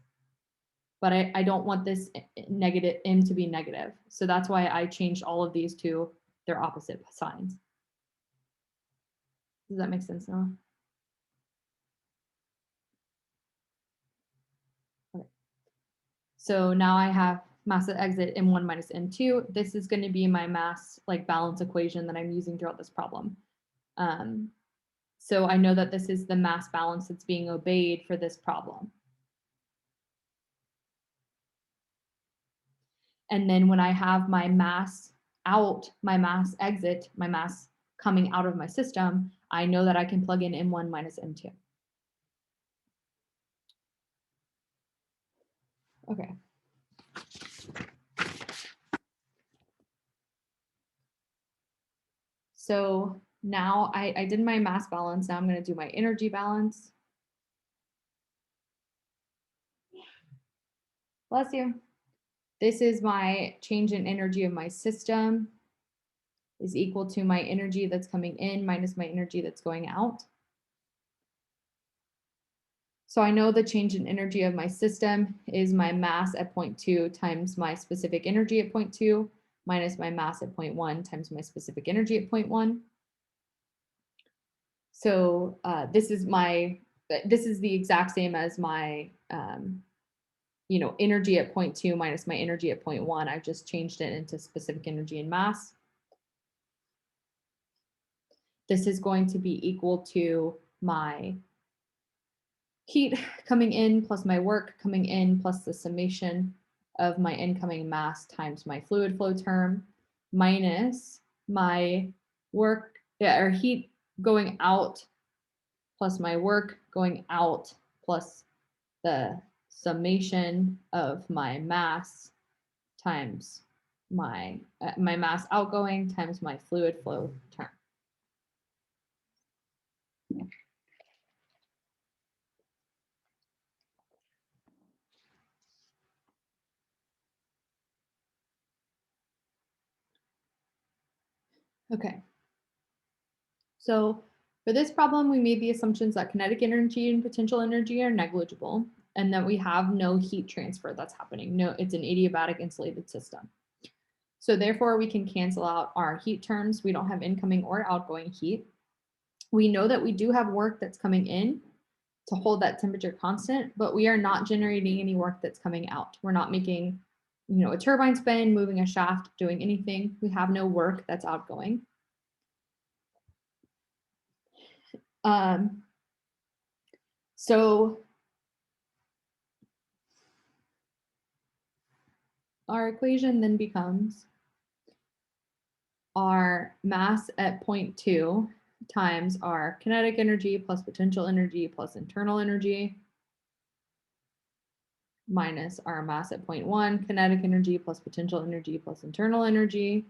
But I don't want this negative M to be negative. So that's why I changed all of these to their opposite signs. Does that make sense now? Okay. So now I have mass at exit M1 minus M2. This is going to be my mass like balance equation that I'm using throughout this problem. So I know that this is the mass balance that's being obeyed for this problem. And then when I have my mass out, my mass exit, my mass coming out of my system, I know that I can plug in M1 minus M2. Okay. So now I did my mass balance. Now I'm going to do my energy balance. Bless you. This is my change in energy of my system is equal to my energy that's coming in minus my energy that's going out. So I know the change in energy of my system is my mass at 0.2 times my specific energy at 0.2 minus my mass at 0.1 times my specific energy at 0.1. So this is the exact same as my energy at 0.2 minus my energy at 0.1. I've just changed it into specific energy and mass. This is going to be equal to my heat coming in plus my work coming in plus the summation of my incoming mass times my fluid flow term minus my work or heat going out plus my work going out plus the summation of my mass times my mass outgoing times my fluid flow term. Okay. So for this problem, we made the assumptions that kinetic energy and potential energy are negligible and that we have no heat transfer that's happening. No, it's an adiabatic insulated system. So therefore, we can cancel out our heat terms. We don't have incoming or outgoing heat. We know that we do have work that's coming in to hold that temperature constant, but we are not generating any work that's coming out. We're not making, a turbine spin, moving a shaft, doing anything. We have no work that's outgoing. So our equation then becomes our mass at 0.2 times our kinetic energy plus potential energy plus internal energy minus our mass at 0.1 kinetic energy plus potential energy plus internal energy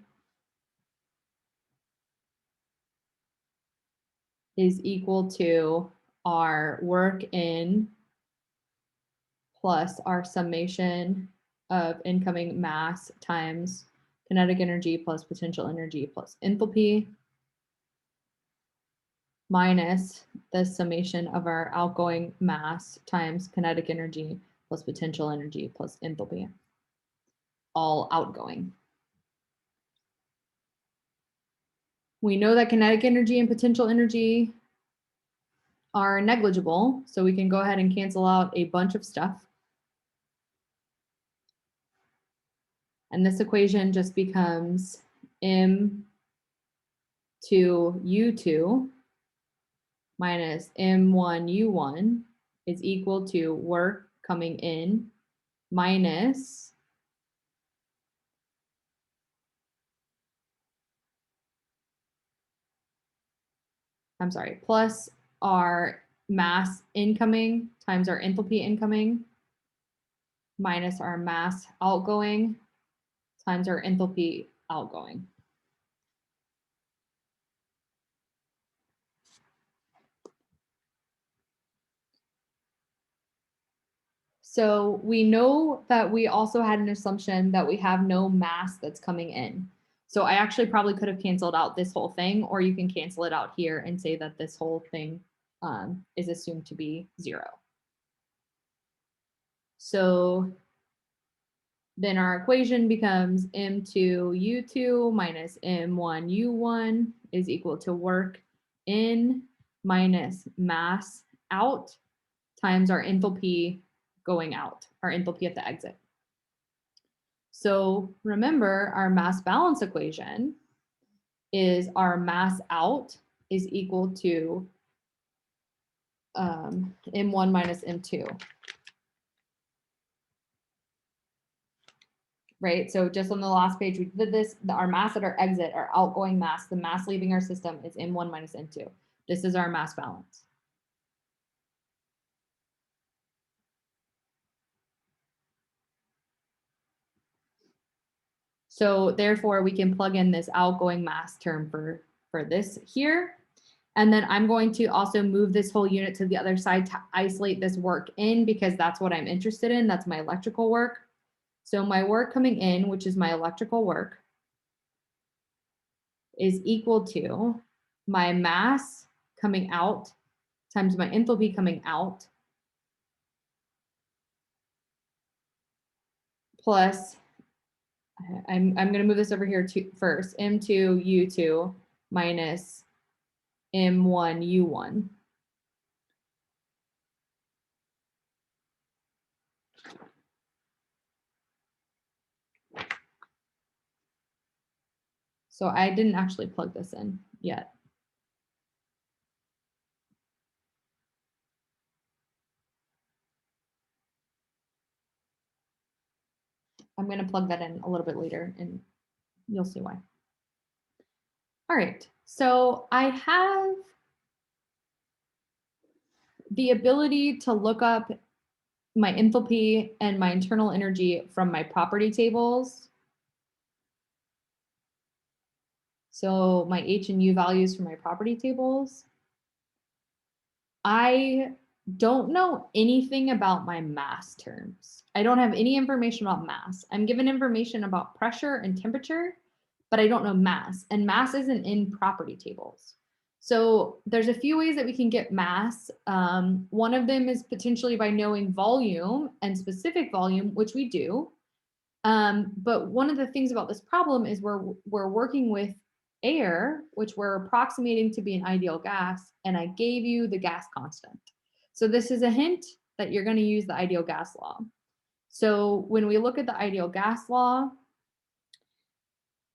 is equal to our work in plus our summation of incoming mass times kinetic energy plus potential energy plus enthalpy minus the summation of our outgoing mass times kinetic energy plus potential energy plus enthalpy, all outgoing. We know that kinetic energy and potential energy are negligible, so we can go ahead and cancel out a bunch of stuff. And this equation just becomes M2 U2 minus M1 U1 is equal to work coming in minus plus our mass incoming times our enthalpy incoming minus our mass outgoing times our enthalpy outgoing. So we know that we also had an assumption that we have no mass that's coming in. So I actually probably could have canceled out this whole thing, or you can cancel it out here and say that this whole thing is assumed to be 0. So then our equation becomes M2U2 minus M1U1 is equal to work in minus mass out times our enthalpy going out, our enthalpy at the exit. So remember, our mass balance equation is our mass out is equal to M1 minus M2. Right, so just on the last page, we did this, our mass at our exit, our outgoing mass, the mass leaving our system is M1 minus M2. This is our mass balance. So therefore we can plug in this outgoing mass term for this here. And then I'm going to also move this whole unit to the other side to isolate this work in, because that's what I'm interested in. That's my electrical work. So my work coming in, which is my electrical work, is equal to my mass coming out times my enthalpy coming out plus, I'm going to move this over here to first, M2 U2 minus M1 U1. So I didn't actually plug this in yet. I'm going to plug that in a little bit later and you'll see why. All right, so I have the ability to look up my enthalpy and my internal energy from my property tables. So my H and U values from my property tables. I don't know anything about my mass terms. I don't have any information about mass. I'm given information about pressure and temperature, but I don't know mass, and mass isn't in property tables. So there's a few ways that we can get mass. One of them is potentially by knowing volume and specific volume, which we do. But one of the things about this problem is we're working with air, which we're approximating to be an ideal gas, and I gave you the gas constant. So this is a hint that you're going to use the ideal gas law. So when we look at the ideal gas law,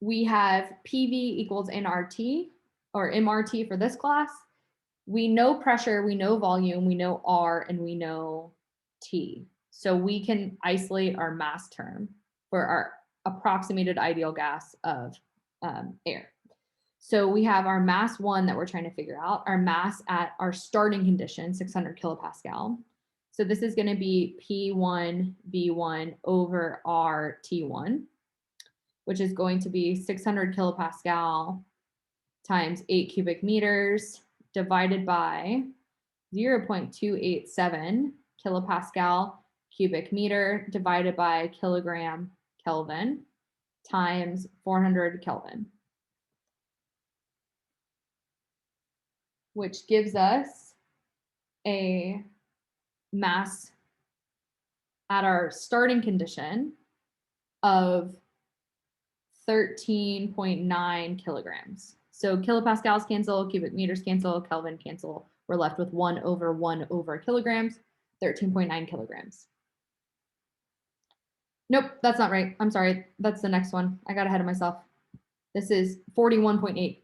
we have PV equals nRT, or MRT for this class. We know pressure, we know volume, we know R, and we know T. So we can isolate our mass term for our approximated ideal gas of air. So we have our mass 1 that we're trying to figure out, our mass at our starting condition, 600 kilopascal. So this is going to be P1 V1 over R T1, which is going to be 600 kilopascal times 8 cubic meters divided by 0.287 kilopascal cubic meter divided by kilogram Kelvin times 400 Kelvin, which gives us a mass at our starting condition of 13.9 kilograms. So kilopascals cancel, cubic meters cancel, Kelvin cancel. We're left with 1 over kilograms, 13.9 kilograms. Nope, that's not right. I'm sorry. That's the next one. I got ahead of myself. This is 41.8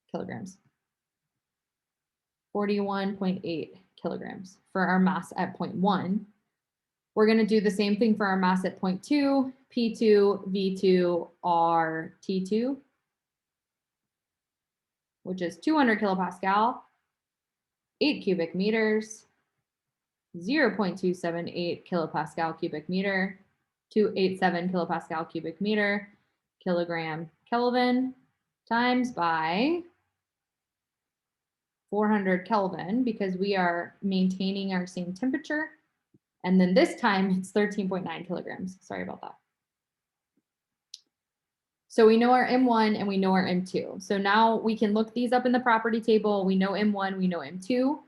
kilograms. 41.8 kilograms for our mass at 0.1. We're going to do the same thing for our mass at 0.2, P2, V2, R, T2, which is 200 kilopascal, 8 cubic meters, 0.278 kilopascal cubic meter, 287 kilopascal cubic meter, kilogram Kelvin, times by 400 Kelvin, because we are maintaining our same temperature. And then this time it's 13.9 kilograms. Sorry about that. So we know our M1 and we know our M2. So now we can look these up in the property table. We know M1, we know M2.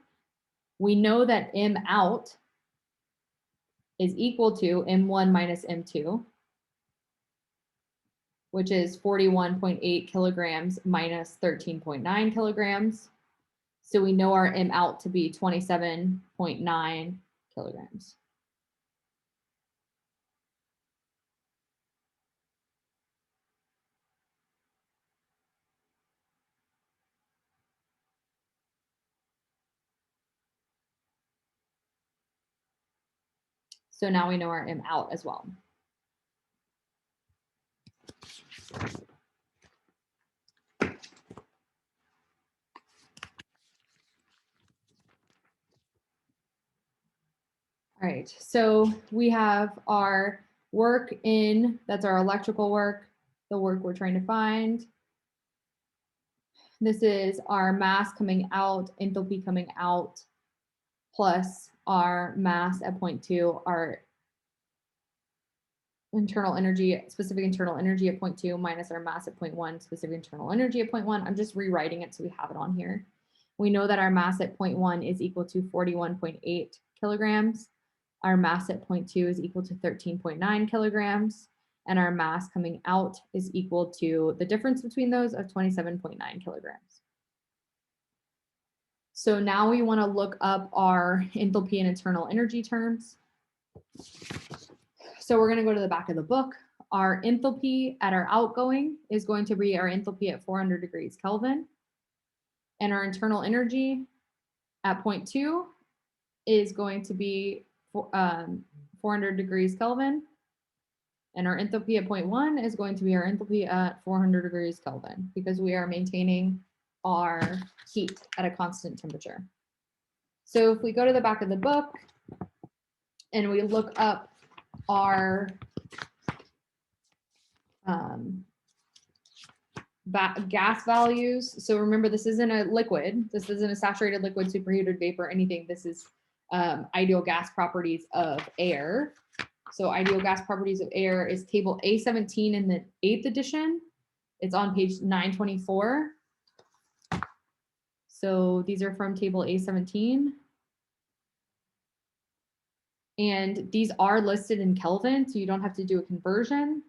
We know that M out is equal to M1 minus M2, which is 41.8 kilograms minus 13.9 kilograms. So we know our M out to be 27.9 kilograms. So now we know our M out as well. All right, so we have our work in, that's our electrical work, the work we're trying to find. This is our mass coming out, enthalpy coming out, plus our mass at point 2, our internal energy, specific internal energy at point 2, minus our mass at point 1, specific internal energy at point 1. I'm just rewriting it so we have it on here. We know that our mass at point 1 is equal to 41.8 kilograms. Our mass at point 2 is equal to 13.9 kilograms. And our mass coming out is equal to the difference between those of 27.9 kilograms. So now we want to look up our enthalpy and internal energy terms. So we're going to go to the back of the book. Our enthalpy at our outgoing is going to be our enthalpy at 400 degrees Kelvin. And our internal energy at point 2 is going to be 400 degrees Kelvin. And our enthalpy at point 1 is going to be our enthalpy at 400 degrees Kelvin, because we are maintaining our heat at a constant temperature. So if we go to the back of the book and we look up our gas values. So remember, this isn't a liquid. This isn't a saturated liquid, superheated vapor, anything. This is ideal gas properties of air. So ideal gas properties of air is table A17 in the 8th edition. It's on page 924. So these are from table A17. And these are listed in Kelvin, so you don't have to do a conversion.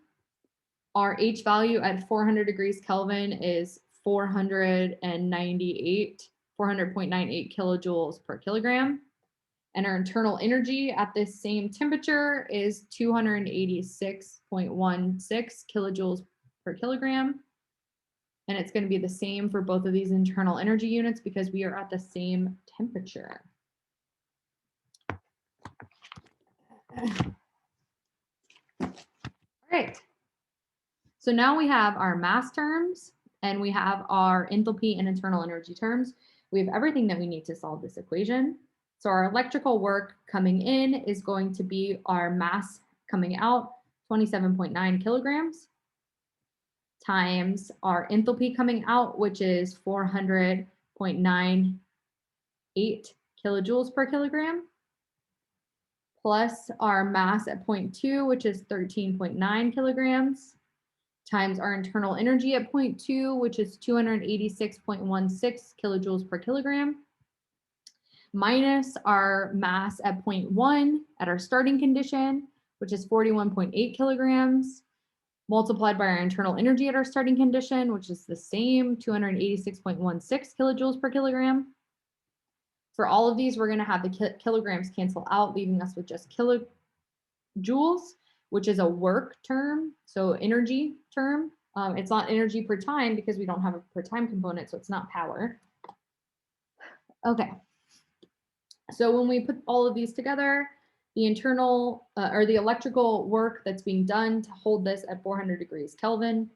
Our H value at 400 degrees Kelvin is 400.98 kilojoules per kilogram. And our internal energy at this same temperature is 286.16 kilojoules per kilogram. And it's going to be the same for both of these internal energy units because we are at the same temperature. All right. So now we have our mass terms and we have our enthalpy and internal energy terms. We have everything that we need to solve this equation. So our electrical work coming in is going to be our mass coming out, 27.9 kilograms, times our enthalpy coming out, which is 400.98 kilojoules per kilogram, plus our mass at point 2, which is 13.9 kilograms, times our internal energy at point 2, which is 286.16 kilojoules per kilogram, minus our mass at point 1 at our starting condition, which is 41.8 kilograms, multiplied by our internal energy at our starting condition, which is the same, 286.16 kilojoules per kilogram. For all of these, we're going to have the kilograms cancel out, leaving us with just kilojoules, which is a work term, so energy term. It's not energy per time because we don't have a per time component, so it's not power. Okay. So when we put all of these together, the internal or the electrical work that's being done to hold this at 400 degrees Kelvin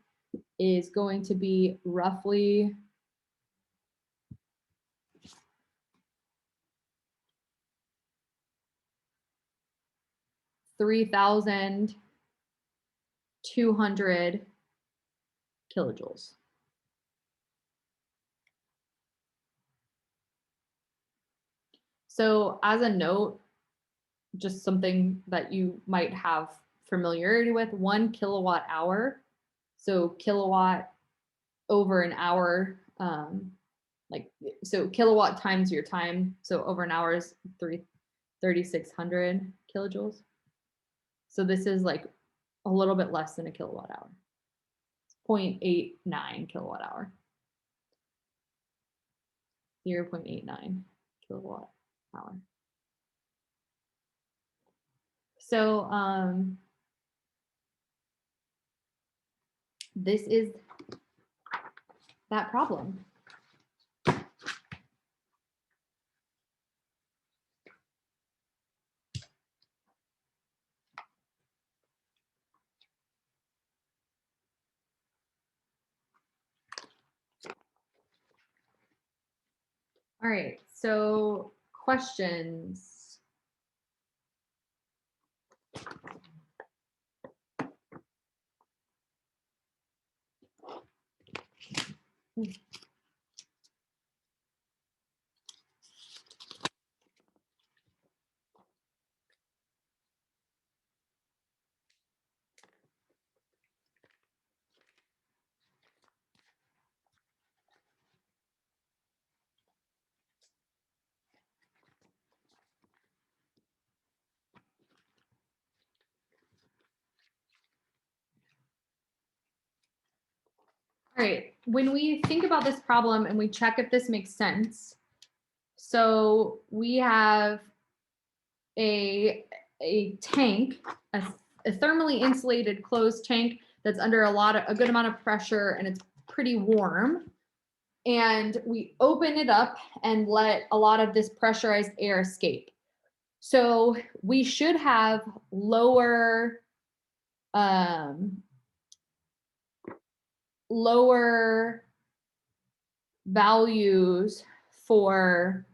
is going to be roughly $3,200 kilojoules. So as a note, just something that you might have familiarity with, 1 kilowatt hour. So kilowatt over an hour, so kilowatt times your time. So over an hour is 3,600 kilojoules. So this is like a little bit less than a kilowatt hour. 0.89 kilowatt hour. 0.89 kilowatt hour. So this is that problem. All right, so questions. All right, when we think about this problem and we check if this makes sense, so we have a tank, a thermally insulated closed tank that's under a good amount of pressure and it's pretty warm. And we open it up and let a lot of this pressurized air escape. So we should have lower values for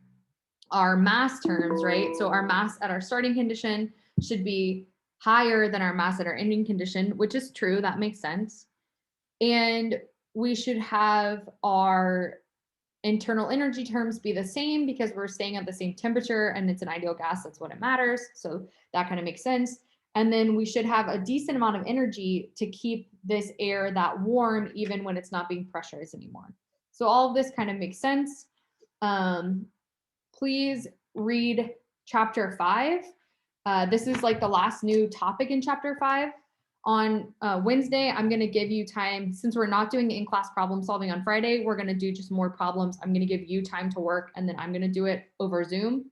our mass terms, right? So our mass at our starting condition should be higher than our mass at our ending condition, which is true. That makes sense. And we should have our internal energy terms be the same because we're staying at the same temperature and it's an ideal gas. That's what it matters. So that kind of makes sense. And then we should have a decent amount of energy to keep this air that warm, even when it's not being pressurized anymore. So all of this kind of makes sense. Please read chapter 5. This is like the last new topic in chapter 5. On Wednesday, I'm going to give you time, since we're not doing in-class problem solving on Friday, we're going to do just more problems. I'm going to give you time to work, and then I'm going to do it over Zoom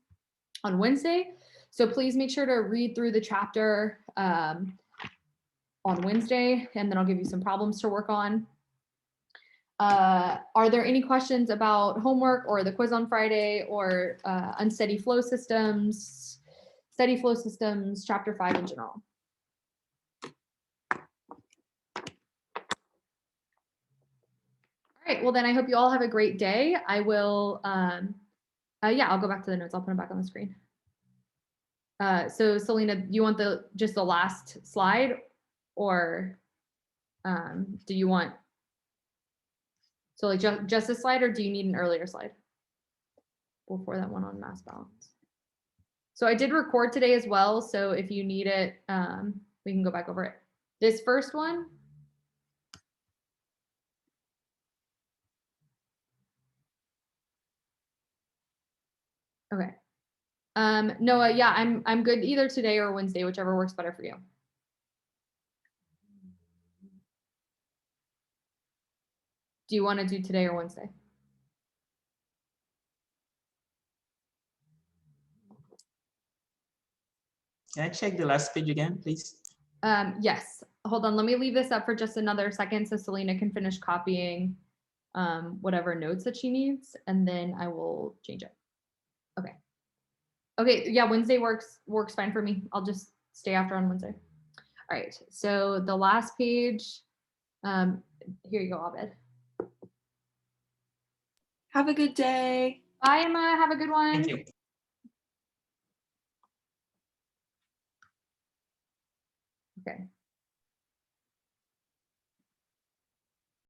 on Wednesday. So please make sure to read through the chapter on Wednesday, and then I'll give you some problems to work on. Are there any questions about homework or the quiz on Friday or unsteady flow systems, steady flow systems, chapter 5 in general? All right, well then I hope you all have a great day. I will, yeah, I'll go back to the notes. I'll put them back on the screen. So Selena, you want just the last slide, or do you want, so like just a slide, or do you need an earlier slide before that one on mass balance? So I did record today as well. So if you need it, we can go back over it. This first one. Okay. Noah, yeah, I'm good either today or Wednesday, whichever works better for you. Do you want to do today or Wednesday? Can I check the last page again, please? Yes. Hold on. Let me leave this up for just another second so Selena can finish copying whatever notes that she needs, and then I will change it. Okay. Okay. Yeah, Wednesday works fine for me. I'll just stay after on Wednesday. All right. So the last page. Here you go, Abed. Have a good day. Bye, Emma. Have a good one. Thank you. Okay.